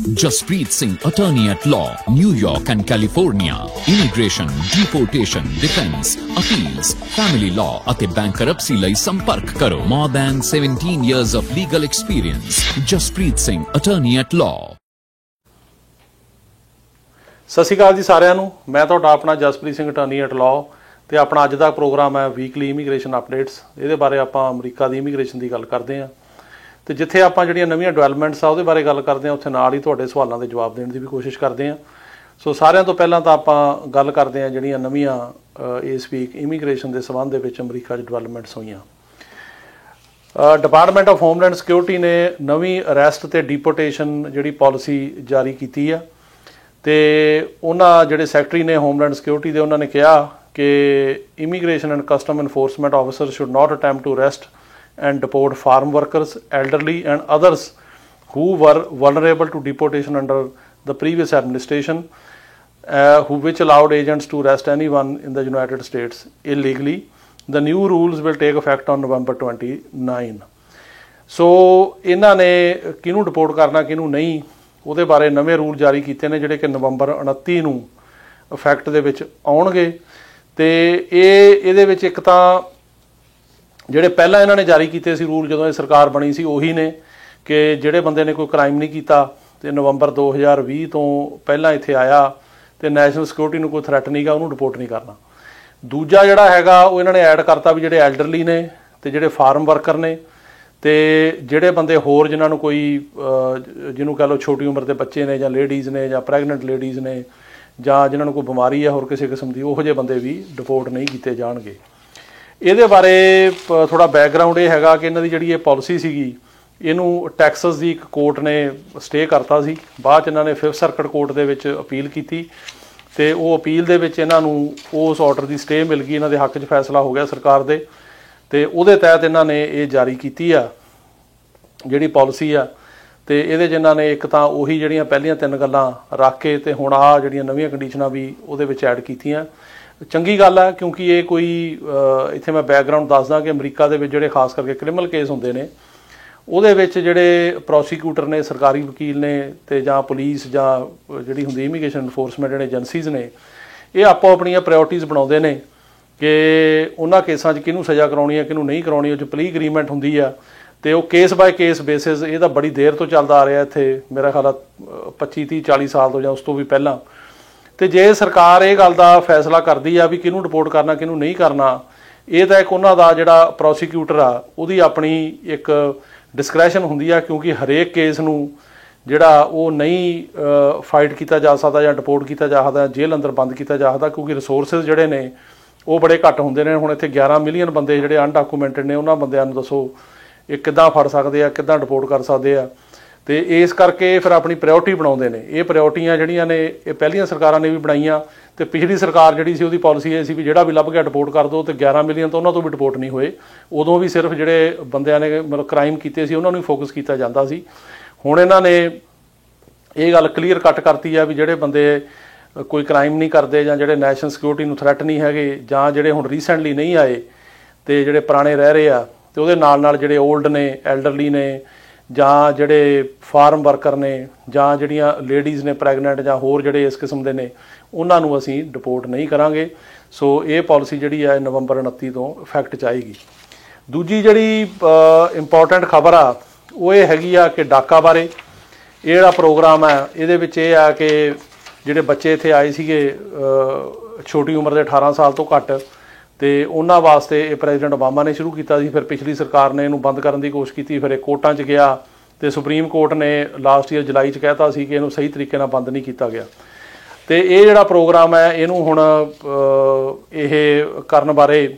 Jaspreet Singh, attorney at law, New York and California. Immigration, deportation, defense, appeals, family law ਅਤੇ bankruptcy ਲਈ ਸੰਪਰਕ ਕਰੋ. More than 17 years of legal experience. Jaspreet Singh, attorney at law. ਸਤਿ ਸ਼੍ਰੀ ਅਕਾਲ ਜੀ ਸਾਰਿਆਂ ਨੂੰ। ਮੈਂ ਤੁਹਾਡਾ ਆਪਣਾ Jaspreet Singh attorney at law ਤੇ ਆਪਣਾ ਅੱਜ ਦਾ ਪ੍ਰੋਗਰਾਮ ਹੈ ਵੀਕਲੀ ਇਮੀਗ੍ਰੇਸ਼ਨ ਅਪਡੇਟਸ। ਇਹਦੇ ਬਾਰੇ ਆਪਾਂ ਅਮਰੀਕਾ ਦੀ ਇਮੀਗ੍ਰੇਸ਼ਨ ਦੀ ਗੱਲ ਕਰਦੇ ਹਾਂ ਤੇ ਜਿੱਥੇ ਆਪਾਂ ਜਿਹੜੀਆਂ ਨਵੀਆਂ ਡਿਵੈਲਪਮੈਂਟਸ ਆ ਉਹਦੇ ਬਾਰੇ ਗੱਲ ਕਰਦੇ ਹਾਂ, ਉੱਥੇ ਨਾਲ ਹੀ ਤੁਹਾਡੇ ਸਵਾਲਾਂ ਦੇ ਜਵਾਬ ਦੇਣ ਦੀ ਵੀ ਕੋਸ਼ਿਸ਼ ਕਰਦੇ ਹਾਂ। ਸੋ ਸਾਰਿਆਂ ਤੋਂ ਪਹਿਲਾਂ ਤਾਂ ਆਪਾਂ ਗੱਲ ਕਰਦੇ ਹਾਂ ਜਿਹੜੀਆਂ ਨਵੀਆਂ ਇਸ ਵੀਕ ਇਮੀਗ੍ਰੇਸ਼ਨ ਦੇ ਸੰਬੰਧ ਦੇ ਵਿੱਚ ਅਮਰੀਕਾ 'ਚ ਡਿਵੈਲਪਮੈਂਟਸ ਹੋਈਆਂ। ਡਿਪਾਰਟਮੈਂਟ ਆਫ ਹੋਮਲੈਂਡ ਸਿਕਿਉਰਿਟੀ ਨੇ ਨਵੀਂ ਅਰੈਸਟ ਤੇ ਡਿਪੋਰਟੇਸ਼ਨ ਜਿਹੜੀ ਪਾਲਿਸੀ ਜਾਰੀ ਕੀਤੀ ਆ ਤੇ ਉਹਨਾਂ ਜਿਹੜੇ ਸੈਕਟਰੀ ਨੇ ਹੋਮਲੈਂਡ ਸਿਕਿਉਰਿਟੀ ਦੇ, ਉਹਨਾਂ ਨੇ ਕਿਹਾ ਕਿ immigration and custom enforcement officer should not attempt to arrest and deport farm workers, elderly and others who were vulnerable to deportation under the previous administration, which allowed agents to arrest anyone in the United States illegally. The new rules will take effect on November 29. So ਇਹਨਾਂ ਨੇ ਕਿਹਨੂੰ deport ਕਰਨਾ ਕਿਹਨੂੰ ਨਹੀਂ ਉਹਦੇ ਬਾਰੇ ਨਵੇਂ rule ਜਾਰੀ ਕੀਤੇ ਨੇ ਜਿਹੜੇ ਕਿ ਨਵੰਬਰ 29 ਨੂੰ ਇਫੈਕਟ ਦੇ ਵਿੱਚ ਆਉਣਗੇ। ਤੇ ਇਹਦੇ ਵਿੱਚ ਇੱਕ ਤਾਂ ਜਿਹੜੇ ਪਹਿਲਾਂ ਇਹਨਾਂ ਨੇ ਜਾਰੀ ਕੀਤੇ ਸੀ ਰੂਲ ਜਦੋਂ ਇਹ ਸਰਕਾਰ ਬਣੀ ਸੀ ਉਹੀ ਨੇ ਕਿ ਜਿਹੜੇ ਬੰਦੇ ਨੇ ਕੋਈ ਕ੍ਰਾਈਮ ਨਹੀਂ ਕੀਤਾ ਤੇ ਨਵੰਬਰ 2020 ਤੋਂ ਪਹਿਲਾਂ ਇੱਥੇ ਆਇਆ ਤੇ ਨੈਸ਼ਨਲ ਸਿਕਿਉਰਿਟੀ ਨੂੰ ਕੋਈ ਥ੍ਰੈਟ ਨਹੀਂਗਾ, ਉਹਨੂੰ ਰਿਪੋਰਟ ਨਹੀਂ ਕਰਨਾ। ਦੂਜਾ ਜਿਹੜਾ ਹੈਗਾ ਉਹ ਇਹਨਾਂ ਨੇ ਐਡ ਕਰਤਾ ਵੀ ਜਿਹੜੇ ਐਲਡਰਲੀ ਨੇ ਤੇ ਜਿਹੜੇ ਫਾਰਮ ਵਰਕਰ ਨੇ ਤੇ ਜਿਹੜੇ ਬੰਦੇ ਹੋਰ ਜਿਨ੍ਹਾਂ ਨੂੰ ਕੋਈ ਜਿਹਨੂੰ ਕਹਿ ਲਓ ਛੋਟੀ ਉਮਰ ਦੇ ਬੱਚੇ ਨੇ ਜਾਂ ਲੇਡੀਜ਼ ਨੇ ਜਾਂ ਪ੍ਰੈਗਨੈਂਟ ਲੇਡੀਜ਼ ਨੇ ਜਾਂ ਜਿਨ੍ਹਾਂ ਨੂੰ ਕੋਈ ਬਿਮਾਰੀ ਹੈ ਹੋਰ ਕਿਸੇ ਕਿਸਮ ਦੀ, ਉਹੋ ਜਿਹੇ ਬੰਦੇ ਵੀ ਡਿਪੋਰਟ ਨਹੀਂ ਕੀਤੇ ਜਾਣਗੇ। ਇਹਦੇ ਬਾਰੇ ਥੋੜ੍ਹਾ ਬੈਕਗਰਾਊਂਡ ਇਹ ਹੈਗਾ ਕਿ ਇਹਨਾਂ ਦੀ ਜਿਹੜੀ ਇਹ ਪਾਲਿਸੀ ਸੀਗੀ ਇਹਨੂੰ ਟੈਕਸਸ ਦੀ ਇੱਕ ਕੋਰਟ ਨੇ ਸਟੇ ਕਰਤਾ ਸੀ। ਬਾਅਦ 'ਚ ਇਹਨਾਂ ਨੇ 5th ਸਰਕਟ ਕੋਰਟ ਦੇ ਵਿੱਚ ਅਪੀਲ ਕੀਤੀ ਤੇ ਉਹ ਅਪੀਲ ਦੇ ਵਿੱਚ ਇਹਨਾਂ ਨੂੰ ਉਸ ਆਰਡਰ ਦੀ ਸਟੇ ਮਿਲ ਗਈ, ਇਹਨਾਂ ਦੇ ਹੱਕ 'ਚ ਫੈਸਲਾ ਹੋ ਗਿਆ ਸਰਕਾਰ ਦੇ ਤੇ ਉਹਦੇ ਤਹਿਤ ਇਹਨਾਂ ਨੇ ਇਹ ਜਾਰੀ ਕੀਤੀ ਆ ਜਿਹੜੀ ਪਾਲਿਸੀ ਆ। ਤੇ ਇਹਦੇ 'ਚ ਇਹਨਾਂ ਨੇ ਇੱਕ ਤਾਂ ਉਹੀ ਜਿਹੜੀਆਂ ਪਹਿਲੀਆਂ 3 ਗੱਲਾਂ ਰੱਖ ਕੇ ਤੇ ਹੁਣ ਆਹ ਜਿਹੜੀਆਂ ਨਵੀਆਂ ਕੰਡੀਸ਼ਨਾਂ ਵੀ ਉਹਦੇ ਵਿੱਚ ਐਡ ਕੀਤੀਆਂ। ਚੰਗੀ ਗੱਲ ਹੈ ਕਿਉਂਕਿ ਇਹ ਕੋਈ ਇੱਥੇ ਮੈਂ ਬੈਕਗਰਾਊਂਡ ਦੱਸਦਾ ਕਿ ਅਮਰੀਕਾ ਦੇ ਵਿੱਚ ਜਿਹੜੇ ਖਾਸ ਕਰਕੇ ਕ੍ਰਿਮੀਨਲ ਕੇਸ ਹੁੰਦੇ ਨੇ ਉਹਦੇ ਵਿੱਚ ਜਿਹੜੇ ਪ੍ਰੋਸੀਕਿਊਟਰ ਨੇ, ਸਰਕਾਰੀ ਵਕੀਲ ਨੇ ਤੇ ਜਾਂ ਪੁਲਿਸ ਜਾਂ ਜਿਹੜੀ ਹੁੰਦੀ ਇਮੀਗ੍ਰੇਸ਼ਨ ਇਨਫੋਰਸਮੈਂਟ ਜਿਹੜੇ ਏਜੰਸੀਜ਼ ਨੇ, ਇਹ ਆਪੋ ਆਪਣੀਆਂ ਪ੍ਰਾਇਓਰਟੀਜ਼ ਬਣਾਉਂਦੇ ਨੇ ਕਿ ਉਹਨਾਂ ਕੇਸਾਂ 'ਚ ਕਿਹਨੂੰ ਸਜ਼ਾ ਕਰਾਉਣੀ ਹੈ ਕਿਹਨੂੰ ਨਹੀਂ ਕਰਾਉਣੀ। ਉਹ 'ਚ ਪਲੀ ਅਗਰੀਮੈਂਟ ਹੁੰਦੀ ਆ ਤੇ ਉਹ ਕੇਸ ਬਾਏ ਕੇਸ ਬੇਸਿਸ, ਇਹ ਤਾਂ ਬੜੀ ਦੇਰ ਤੋਂ ਚੱਲਦਾ ਆ ਰਿਹਾ ਇੱਥੇ, ਮੇਰਾ ਖਿਆਲ ਆ 25, 30, 40 ਸਾਲ ਤੋਂ ਜਾਂ ਉਸ ਤੋਂ ਵੀ ਪਹਿਲਾਂ। ਤੇ ਜੇ ਸਰਕਾਰ ਇਹ ਗੱਲ ਦਾ ਫੈਸਲਾ ਕਰਦੀ ਆ ਵੀ ਕਿਹਨੂੰ ਡਿਪੋਰਟ ਕਰਨਾ ਕਿਹਨੂੰ ਨਹੀਂ ਕਰਨਾ, ਇਹ ਤਾਂ ਇੱਕ ਉਹਨਾਂ ਦਾ ਜਿਹੜਾ ਪ੍ਰੋਸੀਕਿਊਟਰ ਆ ਉਹਦੀ ਆਪਣੀ ਇੱਕ ਡਿਸਕ੍ਰੈਸ਼ਨ ਹੁੰਦੀ ਆ ਕਿਉਂਕਿ ਹਰੇਕ ਕੇਸ ਨੂੰ ਜਿਹੜਾ ਉਹ ਨਹੀਂ ਫਾਈਟ ਕੀਤਾ ਜਾ ਸਕਦਾ ਜਾਂ ਡਿਪੋਰਟ ਕੀਤਾ ਜਾ ਸਕਦਾ, ਜੇਲ੍ਹ ਅੰਦਰ ਬੰਦ ਕੀਤਾ ਜਾ ਸਕਦਾ ਕਿਉਂਕਿ ਰਿਸੋਰਸਿਸ ਜਿਹੜੇ ਨੇ ਉਹ ਬੜੇ ਘੱਟ ਹੁੰਦੇ ਨੇ। ਹੁਣ ਇੱਥੇ 11 ਮਿਲੀਅਨ ਬੰਦੇ ਜਿਹੜੇ ਅਨਡਾਕੂਮੈਂਟਡ ਨੇ, ਉਹਨਾਂ ਬੰਦਿਆਂ ਨੂੰ ਦੱਸੋ ਇਹ ਕਿੱਦਾਂ ਫੜ ਸਕਦੇ ਆ, ਕਿੱਦਾਂ ਡਿਪੋਰਟ ਕਰ ਸਕਦੇ ਆ। ਤੇ ਇਸ ਕਰਕੇ ਫਿਰ ਆਪਣੀ ਪ੍ਰਾਇਓਰਟੀ ਬਣਾਉਂਦੇ ਨੇ। ਇਹ ਪ੍ਰਾਇਓਰਟੀਆਂ ਜਿਹੜੀਆਂ ਨੇ ਇਹ ਪਹਿਲੀਆਂ ਸਰਕਾਰਾਂ ਨੇ ਵੀ ਬਣਾਈਆਂ ਤੇ ਪਿਛਲੀ ਸਰਕਾਰ ਜਿਹੜੀ ਸੀ ਉਹਦੀ ਪਾਲਿਸੀ ਇਹ ਸੀ ਵੀ ਜਿਹੜਾ ਵੀ ਲੱਭ ਗਿਆ ਡਿਪੋਰਟ ਕਰ ਦਿਓ ਤੇ 11 ਮਿਲੀਅਨ ਤਾਂ ਉਹਨਾਂ ਤੋਂ ਵੀ ਡਿਪੋਰਟ ਨਹੀਂ ਹੋਏ। ਉਦੋਂ ਵੀ ਸਿਰਫ ਜਿਹੜੇ ਬੰਦਿਆਂ ਨੇ ਮਤਲਬ ਕ੍ਰਾਈਮ ਕੀਤੇ ਸੀ ਉਹਨਾਂ ਨੂੰ ਹੀ ਫੋਕਸ ਕੀਤਾ ਜਾਂਦਾ ਸੀ। ਹੁਣ ਇਹਨਾਂ ਨੇ ਇਹ ਗੱਲ ਕਲੀਅਰ ਕੱਟ ਕਰਤੀ ਆ ਵੀ ਜਿਹੜੇ ਬੰਦੇ ਕੋਈ ਕ੍ਰਾਈਮ ਨਹੀਂ ਕਰਦੇ ਜਾਂ ਜਿਹੜੇ ਨੈਸ਼ਨਲ ਸਿਕਿਉਰਿਟੀ ਨੂੰ ਥ੍ਰੈਟ ਨਹੀਂ ਹੈਗੇ ਜਾਂ ਜਿਹੜੇ ਹੁਣ ਰੀਸੈਂਟਲੀ ਨਹੀਂ ਆਏ ਤੇ ਜਿਹੜੇ ਪੁਰਾਣੇ ਰਹਿ ਰਹੇ ਆ ਤੇ ਉਹਦੇ ਨਾਲ ਜਿਹੜੇ ਓਲਡ ਨੇ, ਐਲਡਰਲੀ ਨੇ ਜਾਂ ਜਿਹੜੇ ਫਾਰਮ ਵਰਕਰ ਨੇ ਜਾਂ ਜਿਹੜੀਆਂ ਲੇਡੀਜ਼ ਨੇ ਪ੍ਰੈਗਨੈਂਟ ਜਾਂ ਹੋਰ ਜਿਹੜੇ ਇਸ ਕਿਸਮ ਦੇ ਨੇ, ਉਹਨਾਂ ਨੂੰ ਅਸੀਂ ਡਿਪੋਰਟ ਨਹੀਂ ਕਰਾਂਗੇ। ਸੋ ਇਹ ਪਾਲਿਸੀ ਜਿਹੜੀ ਹੈ ਨਵੰਬਰ 29 ਤੋਂ ਇਫੈਕਟ 'ਚ ਆਏਗੀ। ਦੂਜੀ ਜਿਹੜੀ ਇੰਪੋਰਟੈਂਟ ਖਬਰ ਆ ਉਹ ਇਹ ਹੈਗੀ ਆ ਕਿ ਡਾਕਾ ਬਾਰੇ। ਇਹ ਜਿਹੜਾ ਪ੍ਰੋਗਰਾਮ ਹੈ ਇਹਦੇ ਵਿੱਚ ਇਹ ਆ ਕਿ ਜਿਹੜੇ ਬੱਚੇ ਇੱਥੇ ਆਏ ਸੀਗੇ ਛੋਟੀ ਉਮਰ ਦੇ 18 ਸਾਲ ਤੋਂ ਘੱਟ ਤੇ ਉਹਨਾਂ ਵਾਸਤੇ ਇਹ ਪ੍ਰੈਜ਼ੀਡੈਂਟ ਓਬਾਮਾ ਨੇ ਸ਼ੁਰੂ ਕੀਤਾ ਸੀ। ਫਿਰ ਪਿਛਲੀ ਸਰਕਾਰ ਨੇ ਇਹਨੂੰ ਬੰਦ ਕਰਨ ਦੀ ਕੋਸ਼ਿਸ਼ ਕੀਤੀ, ਫਿਰ ਇਹ ਕੋਰਟਾਂ 'ਚ ਗਿਆ ਤੇ ਸੁਪਰੀਮ ਕੋਰਟ ਨੇ ਲਾਸਟ ਈਅਰ ਜੁਲਾਈ 'ਚ ਕਹਿਤਾ ਸੀ ਕਿ ਇਹਨੂੰ ਸਹੀ ਤਰੀਕੇ ਨਾਲ ਬੰਦ ਨਹੀਂ ਕੀਤਾ ਗਿਆ। ਤੇ ਇਹ ਜਿਹੜਾ ਪ੍ਰੋਗਰਾਮ ਹੈ ਇਹਨੂੰ ਹੁਣ ਇਹ ਕਰਨ ਬਾਰੇ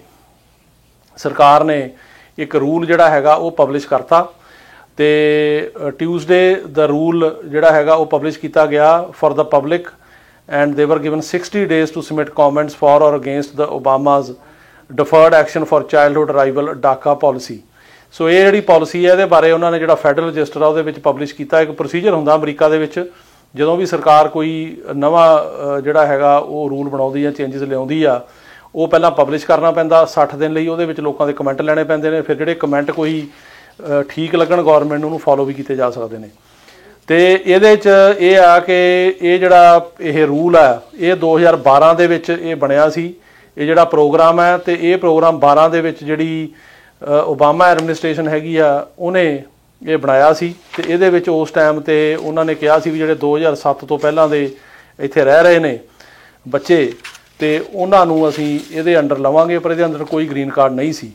ਸਰਕਾਰ ਨੇ ਇੱਕ ਰੂਲ ਜਿਹੜਾ ਹੈਗਾ ਉਹ ਪਬਲਿਸ਼ ਕਰਤਾ ਤੇ ਟਿਊਜ਼ਡੇ ਦਾ ਰੂਲ ਜਿਹੜਾ ਹੈਗਾ ਉਹ ਪਬਲਿਸ਼ ਕੀਤਾ ਗਿਆ for the public and they were given 60 days to submit comments for or against the Obama's deferred action for childhood arrival DACA policy. So ਇਹ ਜਿਹੜੀ ਪਾਲਿਸੀ ਹੈ ਇਹਦੇ ਬਾਰੇ ਉਹਨਾਂ ਨੇ ਜਿਹੜਾ ਫੈਡਰਲ ਰਜਿਸਟਰ ਆ ਉਹਦੇ ਵਿੱਚ ਪਬਲਿਸ਼ ਕੀਤਾ। ਇੱਕ ਪ੍ਰੋਸੀਜਰ ਹੁੰਦਾ ਅਮਰੀਕਾ ਦੇ ਵਿੱਚ ਜਦੋਂ ਵੀ ਸਰਕਾਰ ਕੋਈ ਨਵਾਂ ਜਿਹੜਾ ਹੈਗਾ ਉਹ ਰੂਲ ਬਣਾਉਂਦੀ ਆ, ਚੇਂਜਸ ਲਿਆਉਂਦੀ ਆ, ਉਹ ਪਹਿਲਾਂ ਪਬਲਿਸ਼ ਕਰਨਾ ਪੈਂਦਾ 60 ਦਿਨ ਲਈ। ਉਹਦੇ ਵਿੱਚ ਲੋਕਾਂ ਦੇ ਕਮੈਂਟ ਲੈਣੇ ਪੈਂਦੇ ਨੇ। ਫਿਰ ਜਿਹੜੇ ਕਮੈਂਟ ਕੋਈ ਠੀਕ ਲੱਗਣ ਗੌਰਮੈਂਟ ਨੂੰ ਉਹਨੂੰ ਫੋਲੋ ਵੀ ਕੀਤੇ ਜਾ ਸਕਦੇ ਨੇ। ਤੇ ਇਹਦੇ 'ਚ ਇਹ ਆ ਕਿ ਇਹ ਜਿਹੜਾ ਇਹ ਰੂਲ ਆ ਇਹ 2012 ਦੇ ਵਿੱਚ ਇਹ ਬਣਿਆ ਸੀ। ਇਹ ਜਿਹੜਾ ਪ੍ਰੋਗਰਾਮ ਹੈ ਤੇ ਇਹ ਪ੍ਰੋਗਰਾਮ 12 ਦੇ ਵਿੱਚ ਜਿਹੜੀ ਓਬਾਮਾ ਐਡਮਿਨਿਸਟ੍ਰੇਸ਼ਨ ਹੈਗੀ ਆ ਉਹਨੇ ਇਹ ਬਣਾਇਆ ਸੀ। ਤੇ ਇਹਦੇ ਵਿੱਚ ਉਸ ਟਾਈਮ ਤੇ ਉਹਨਾਂ ਨੇ ਕਿਹਾ ਸੀ ਵੀ ਜਿਹੜੇ 2007 ਤੋਂ ਪਹਿਲਾਂ ਦੇ ਇੱਥੇ ਰਹਿ ਰਹੇ ਨੇ ਬੱਚੇ ਤੇ ਉਹਨਾਂ ਨੂੰ ਅਸੀਂ ਇਹਦੇ ਅੰਡਰ ਲਵਾਂਗੇ, ਪਰ ਇਹਦੇ ਅੰਦਰ ਕੋਈ ਗ੍ਰੀਨ ਕਾਰਡ ਨਹੀਂ ਸੀ।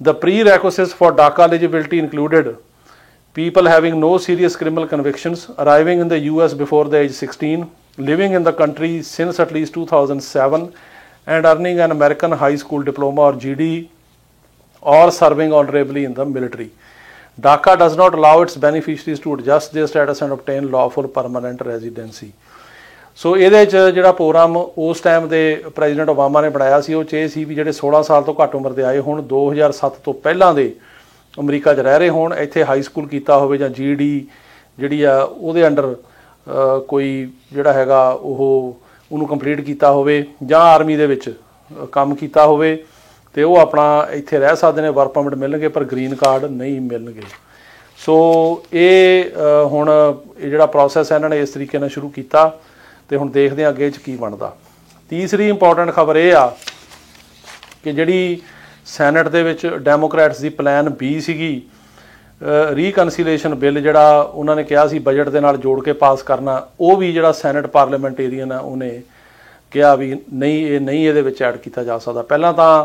The prerequisites for DACA eligibility included people having no serious criminal convictions, arriving in the US before the age 16, living in the country since at least 2007, and earning an American high school diploma or GED, or serving honorably in the military. DACA does not allow its beneficiaries to adjust their status and obtain lawful permanent residency. ਸੋ ਇਹਦੇ 'ਚ ਜਿਹੜਾ programme ਉਸ time ਦੇ president Obama ਨੇ ਬਣਾਇਆ ਸੀ ਉਹ 'ਚ ਇਹ ਸੀ ਵੀ ਜਿਹੜੇ 16 ਸਾਲ ਤੋਂ ਘੱਟ ਉਮਰ ਦੇ ਆਏ ਹੋਣ, 2007 ਤੋਂ ਪਹਿਲਾਂ ਦੇ ਅਮਰੀਕਾ 'ਚ ਰਹਿ ਰਹੇ ਹੋਣ, ਇੱਥੇ ਹਾਈ ਸਕੂਲ ਕੀਤਾ ਹੋਵੇ ਜਾਂ GED ਜਿਹੜੀ ਆ ਉਹਦੇ ਅੰਡਰ ਕੋਈ ਜਿਹੜਾ ਹੈਗਾ ਉਹਨੂੰ ਕੰਪਲੀਟ ਕੀਤਾ ਹੋਵੇ ਜਾਂ ਆਰਮੀ ਦੇ ਵਿੱਚ ਕੰਮ ਕੀਤਾ ਹੋਵੇ ਤੇ ਉਹ ਆਪਣਾ ਇੱਥੇ ਰਹਿ ਸਕਦੇ ਨੇ, ਵਰਕ ਪਰਮਿਟ ਮਿਲਣਗੇ ਪਰ ਗ੍ਰੀਨ ਕਾਰਡ ਨਹੀਂ ਮਿਲਣਗੇ। ਸੋ ਇਹ ਹੁਣ ਇਹ ਜਿਹੜਾ ਪ੍ਰੋਸੈਸ ਹੈ ਇਹਨਾਂ ਨੇ ਇਸ ਤਰੀਕੇ ਨਾਲ ਸ਼ੁਰੂ ਕੀਤਾ ਤੇ ਹੁਣ ਦੇਖਦੇ ਹਾਂ ਅੱਗੇ 'ਚ ਕੀ ਬਣਦਾ। ਤੀਸਰੀ ਇੰਪੋਰਟੈਂਟ ਖਬਰ ਇਹ ਆ ਕਿ ਜਿਹੜੀ ਸੈਨੇਟ ਦੇ ਵਿੱਚ ਡੈਮੋਕ੍ਰੈਟਸ ਦੀ ਪਲਾਨ B ਸੀਗੀ ਰੀਕਨਸੀਲੇਸ਼ਨ ਬਿੱਲ ਜਿਹੜਾ ਉਹਨਾਂ ਨੇ ਕਿਹਾ ਸੀ ਬਜਟ ਦੇ ਨਾਲ ਜੋੜ ਕੇ ਪਾਸ ਕਰਨਾ, ਉਹ ਵੀ ਜਿਹੜਾ ਸੈਨੇਟ ਪਾਰਲੀਮੈਂਟੇਰੀਅਨ ਆ ਉਹਨੇ ਕਿਹਾ ਵੀ ਨਹੀਂ ਇਹ ਨਹੀਂ ਇਹਦੇ ਵਿੱਚ ਐਡ ਕੀਤਾ ਜਾ ਸਕਦਾ। ਪਹਿਲਾਂ ਤਾਂ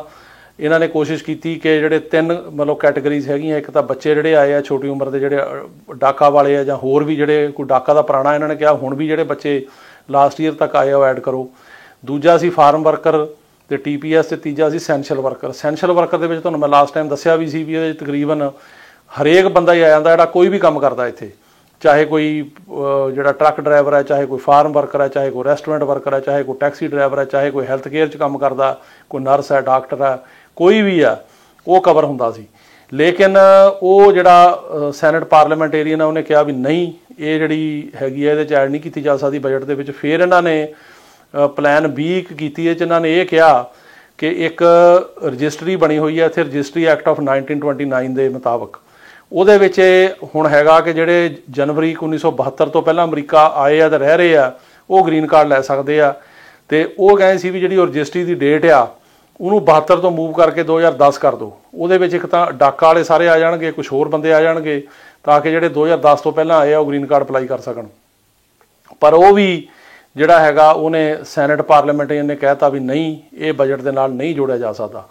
ਇਹਨਾਂ ਨੇ ਕੋਸ਼ਿਸ਼ ਕੀਤੀ ਕਿ ਜਿਹੜੇ 3 ਮਤਲਬ ਕੈਟਾਗਰੀਜ਼ ਹੈਗੀਆਂ, ਇੱਕ ਤਾਂ ਬੱਚੇ ਜਿਹੜੇ ਆਏ ਆ ਛੋਟੀ ਉਮਰ ਦੇ ਜਿਹੜੇ ਡਾਕਾ ਵਾਲੇ ਆ ਜਾਂ ਹੋਰ ਵੀ ਜਿਹੜੇ ਕੋਈ ਡਾਕਾ ਦਾ ਪੁਰਾਣਾ, ਇਹਨਾਂ ਨੇ ਕਿਹਾ ਹੁਣ ਵੀ ਜਿਹੜੇ ਬੱਚੇ ਲਾਸਟ ਈਅਰ ਤੱਕ ਆਏ ਉਹ ਐਡ ਕਰੋ। ਦੂਜਾ ਸੀ ਫਾਰਮ ਵਰਕਰ ਤੇ TPS ਤੇ ਤੀਜਾ ਸੀ ਸੈਂਸ਼ੀਅਲ ਵਰਕਰ। ਸੈਂਸ਼ੀਅਲ ਵਰਕਰ ਦੇ ਵਿੱਚ ਤੁਹਾਨੂੰ ਮੈਂ ਲਾਸਟ ਟਾਈਮ ਦੱਸਿਆ ਵੀ ਸੀ ਵੀ ਇਹਦੇ ਤਕਰੀਬਨ ਹਰੇਕ ਬੰਦਾ ਹੀ ਆ ਜਾਂਦਾ ਜਿਹੜਾ ਕੋਈ ਵੀ ਕੰਮ ਕਰਦਾ ਇੱਥੇ, ਚਾਹੇ ਕੋਈ ਜਿਹੜਾ ਟਰੱਕ ਡਰਾਈਵਰ ਹੈ, ਚਾਹੇ ਕੋਈ ਫਾਰਮ ਵਰਕਰ ਹੈ, ਚਾਹੇ ਕੋਈ ਰੈਸਟੋਰੈਂਟ ਵਰਕਰ ਹੈ, ਚਾਹੇ ਕੋਈ ਟੈਕਸੀ ਡਰਾਈਵਰ ਹੈ, ਚਾਹੇ ਕੋਈ ਹੈਲਥ ਕੇਅਰ 'ਚ ਕੰਮ ਕਰਦਾ, ਕੋਈ ਨਰਸ ਹੈ, ਡਾਕਟਰ ਹੈ, ਕੋਈ ਵੀ ਆ ਉਹ ਕਵਰ ਹੁੰਦਾ ਸੀ। ਲੇਕਿਨ ਉਹ ਜਿਹੜਾ ਸੈਨੇਟ ਪਾਰਲੀਮੈਂਟੇਰੀਅਨ ਆ ਉਹਨੇ ਕਿਹਾ ਵੀ ਨਹੀਂ ਇਹ ਜਿਹੜੀ ਹੈਗੀ ਆ ਇਹਦੇ 'ਚ ਐਡ ਨਹੀਂ ਕੀਤੀ ਜਾ ਸਕਦੀ ਬਜਟ ਦੇ ਵਿੱਚ। ਫਿਰ ਇਹਨਾਂ ਨੇ ਪਲਾਨ B ਕੀਤੀ ਹੈ 'ਚ ਇਹਨਾਂ ਨੇ ਇਹ ਕਿਹਾ ਕਿ ਇੱਕ ਰਜਿਸਟਰੀ ਬਣੀ ਹੋਈ ਹੈ ਇੱਥੇ, ਰਜਿਸਟਰੀ ਐਕਟ ਆਫ 1929 ਦੇ ਮੁਤਾਬਕ। ਉਹਦੇ ਵਿੱਚ ਹੁਣ ਹੈਗਾ ਕਿ ਜਿਹੜੇ ਜਨਵਰੀ 1972 ਤੋਂ ਪਹਿਲਾਂ ਅਮਰੀਕਾ ਆਏ ਆ ਤੇ ਰਹਿ ਰਹੇ ਆ ਉਹ ਗ੍ਰੀਨ ਕਾਰਡ ਲੈ ਸਕਦੇ ਆ। ਤੇ ਉਹ ਕਹਿੰਦੇ ਸੀ ਵੀ ਜਿਹੜੀ ਰਜਿਸਟਰੀ ਦੀ ਡੇਟ ਆ ਉਹਨੂੰ 72 ਤੋਂ ਮੂਵ ਕਰਕੇ 2010 ਕਰ ਦਿਓ। ਉਹਦੇ ਵਿੱਚ ਇੱਕ ਤਾਂ ਡਾਕਾ ਵਾਲੇ ਸਾਰੇ ਆ ਜਾਣਗੇ, ਕੁਝ ਹੋਰ ਬੰਦੇ ਆ ਜਾਣਗੇ ਤਾਂ ਕਿ ਜਿਹੜੇ 2010 ਤੋਂ ਪਹਿਲਾਂ ਆਏ ਆ ਉਹ ਗ੍ਰੀਨ ਕਾਰਡ ਅਪਲਾਈ ਕਰ ਸਕਣ। ਪਰ ਉਹ ਵੀ ਜਿਹੜਾ ਹੈਗਾ ਉਹਨੇ ਸੈਨੇਟ ਪਾਰਲੀਮੈਂਟੇਰੀਅਨ ਨੇ ਕਹਿਤਾ ਵੀ ਨਹੀਂ ਇਹ ਬਜਟ ਦੇ ਨਾਲ ਨਹੀਂ ਜੋੜਿਆ ਜਾ ਸਕਦਾ।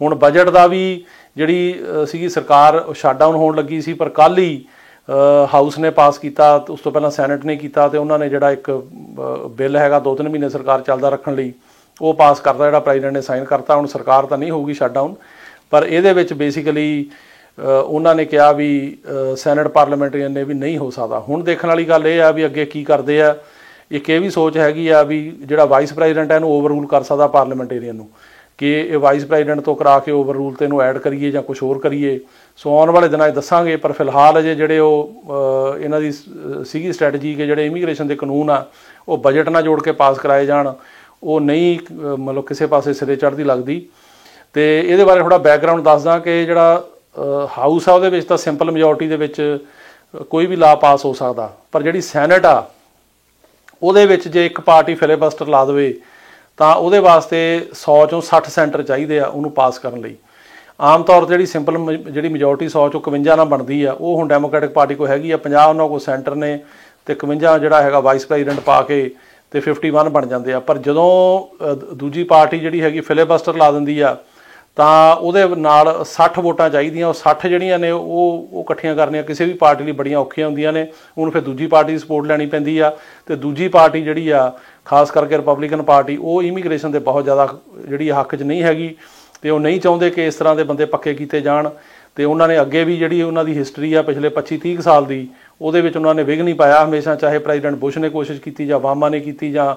ਹੁਣ ਬਜਟ ਦਾ ਵੀ ਜਿਹੜੀ ਸੀਗੀ ਸਰਕਾਰ ਸ਼ਟਡਾਊਨ ਹੋਣ ਲੱਗੀ ਸੀ, ਪਰ ਕੱਲ੍ਹ ਹੀ ਹਾਊਸ ਨੇ ਪਾਸ ਕੀਤਾ, ਉਸ ਤੋਂ ਪਹਿਲਾਂ ਸੈਨੇਟ ਨੇ ਕੀਤਾ ਤੇ ਉਹਨਾਂ ਨੇ ਜਿਹੜਾ ਇੱਕ ਬਿੱਲ ਹੈਗਾ 2-3 ਮਹੀਨੇ ਸਰਕਾਰ ਚੱਲਦਾ ਰੱਖਣ ਲਈ ਉਹ ਪਾਸ ਕਰਤਾ, ਜਿਹੜਾ ਪ੍ਰੈਜ਼ੀਡੈਂਟ ਨੇ ਸਾਈਨ ਕਰਤਾ। ਹੁਣ ਸਰਕਾਰ ਤਾਂ ਨਹੀਂ ਹੋਊਗੀ ਸ਼ਟਡਾਊਨ, ਪਰ ਇਹਦੇ ਵਿੱਚ ਬੇਸਿਕਲੀ ਉਹਨਾਂ ਨੇ ਕਿਹਾ ਵੀ ਸੈਨੇਟ ਪਾਰਲੀਮੈਂਟੇਰੀਅਨ ਨੇ ਵੀ ਨਹੀਂ ਹੋ ਸਕਦਾ। ਹੁਣ ਦੇਖਣ ਵਾਲੀ ਗੱਲ ਇਹ ਆ ਵੀ ਅੱਗੇ ਕੀ ਕਰਦੇ ਆ। ਇੱਕ ਇਹ ਵੀ ਸੋਚ ਹੈਗੀ ਆ ਵੀ ਜਿਹੜਾ ਵਾਈਸ ਪ੍ਰੈਜ਼ੀਡੈਂਟ ਹੈ ਇਹਨੂੰ ਓਵਰ ਰੂਲ ਕਰ ਸਕਦਾ ਪਾਰਲੀਮੈਂਟੇਰੀਅਨ ਨੂੰ, ਕਿ ਇਹ ਵਾਈਸ ਪ੍ਰੈਜ਼ੀਡੈਂਟ ਤੋਂ ਕਰਾ ਕੇ ਓਵਰ ਰੂਲ ਤੇ ਇਹਨੂੰ ਐਡ ਕਰੀਏ ਜਾਂ ਕੁਝ ਹੋਰ ਕਰੀਏ। ਸੋ ਆਉਣ ਵਾਲੇ ਦਿਨਾਂ 'ਚ ਦੱਸਾਂਗੇ, ਪਰ ਫਿਲਹਾਲ ਅਜੇ ਜਿਹੜੇ ਉਹ ਇਹਨਾਂ ਦੀ ਸੀਗੀ ਸਟ੍ਰੈਟਜੀ ਕਿ ਜਿਹੜੇ ਇਮੀਗ੍ਰੇਸ਼ਨ ਦੇ ਕਾਨੂੰਨ ਆ ਉਹ ਬਜਟ ਨਾਲ ਜੋੜ ਕੇ ਪਾਸ ਕਰਾਏ ਜਾਣ, ਉਹ ਨਹੀਂ ਮਤਲਬ ਕਿਸੇ ਪਾਸੇ ਸਿਰੇ ਚੜ੍ਹਦੀ ਲੱਗਦੀ। ਤੇ ਇਹਦੇ ਬਾਰੇ ਥੋੜ੍ਹਾ ਬੈਕਗਰਾਊਂਡ ਦੱਸਦਾ ਕਿ ਜਿਹੜਾ ਹਾਊਸ ਆ ਉਹਦੇ ਵਿੱਚ ਤਾਂ ਸਿੰਪਲ ਮੈਜੋਰਟੀ ਦੇ ਵਿੱਚ ਕੋਈ ਵੀ ਲਾ ਪਾਸ ਹੋ ਸਕਦਾ, ਪਰ ਜਿਹੜੀ ਸੈਨੇਟ ਆ ਉਹਦੇ ਵਿੱਚ ਜੇ ਇੱਕ ਪਾਰਟੀ ਫਿਲੀਬਸਟਰ ਲਾ ਦੇਵੇ ਤਾਂ ਉਹਦੇ ਵਾਸਤੇ 100 ਚੋਂ 60 ਸੈਂਟਰ ਚਾਹੀਦੇ ਆ ਉਹਨੂੰ ਪਾਸ ਕਰਨ ਲਈ। ਆਮ ਤੌਰ 'ਤੇ ਜਿਹੜੀ ਸਿੰਪਲ ਜਿਹੜੀ ਮੈਜੋਰਟੀ 100 ਚੋਂ 51 ਨਾਲ ਬਣਦੀ ਆ ਉਹ ਹੁਣ ਡੈਮੋਕ੍ਰੈਟਿਕ ਪਾਰਟੀ ਕੋਲ ਹੈਗੀ ਆ, 50 ਉਹਨਾਂ ਕੋਲ ਸੈਂਟਰ ਨੇ ਤੇ 51 ਜਿਹੜਾ ਹੈਗਾ ਵਾਈਸ ਪ੍ਰੈਜ਼ੀਡੈਂਟ ਪਾ ਕੇ ਤੇ 51 ਬਣ ਜਾਂਦੇ ਆ। ਪਰ ਜਦੋਂ ਦੂਜੀ ਪਾਰਟੀ ਜਿਹੜੀ ਹੈਗੀ ਫਿਲੀਬਸਟਰ ਲਾ ਦਿੰਦੀ ਆ ਤਾਂ ਉਹਦੇ ਨਾਲ 60 ਵੋਟਾਂ ਚਾਹੀਦੀਆਂ। ਉਹ 60 ਜਿਹੜੀਆਂ ਨੇ ਉਹ ਇਕੱਠੀਆਂ ਕਰਨੀਆਂ ਕਿਸੇ ਵੀ ਪਾਰਟੀ ਲਈ ਬੜੀਆਂ ਔਖੀਆਂ ਹੁੰਦੀਆਂ ਨੇ। ਉਹਨੂੰ ਫਿਰ ਦੂਜੀ ਪਾਰਟੀ ਦੀ ਸਪੋਰਟ ਲੈਣੀ ਪੈਂਦੀ ਆ ਤੇ ਦੂਜੀ ਪਾਰਟੀ ਜਿਹੜੀ ਆ ਖਾਸ ਕਰਕੇ ਰਿਪਬਲਿਕਨ ਪਾਰਟੀ ਉਹ ਇਮੀਗ੍ਰੇਸ਼ਨ ਦੇ ਬਹੁਤ ਜ਼ਿਆਦਾ ਜਿਹੜੀ ਹੱਕ 'ਚ ਨਹੀਂ ਹੈਗੀ ਤੇ ਉਹ ਨਹੀਂ ਚਾਹੁੰਦੇ ਕਿ ਇਸ ਤਰ੍ਹਾਂ ਦੇ ਬੰਦੇ ਪੱਕੇ ਕੀਤੇ ਜਾਣ। ਤੇ ਉਹਨਾਂ ਨੇ ਅੱਗੇ ਵੀ ਜਿਹੜੀ ਉਹਨਾਂ ਦੀ ਹਿਸਟਰੀ ਆ ਪਿਛਲੇ 25-30 ਸਾਲ ਦੀ ਉਹਦੇ ਵਿੱਚ ਉਹਨਾਂ ਨੇ ਵਿਘਨ ਨਹੀਂ ਪਾਇਆ ਹਮੇਸ਼ਾ, ਚਾਹੇ ਪ੍ਰੈਜ਼ੀਡੈਂਟ ਬੁਸ਼ ਨੇ ਕੋਸ਼ਿਸ਼ ਕੀਤੀ ਜਾਂ ਓਬਾਮਾ ਨੇ ਕੀਤੀ ਜਾਂ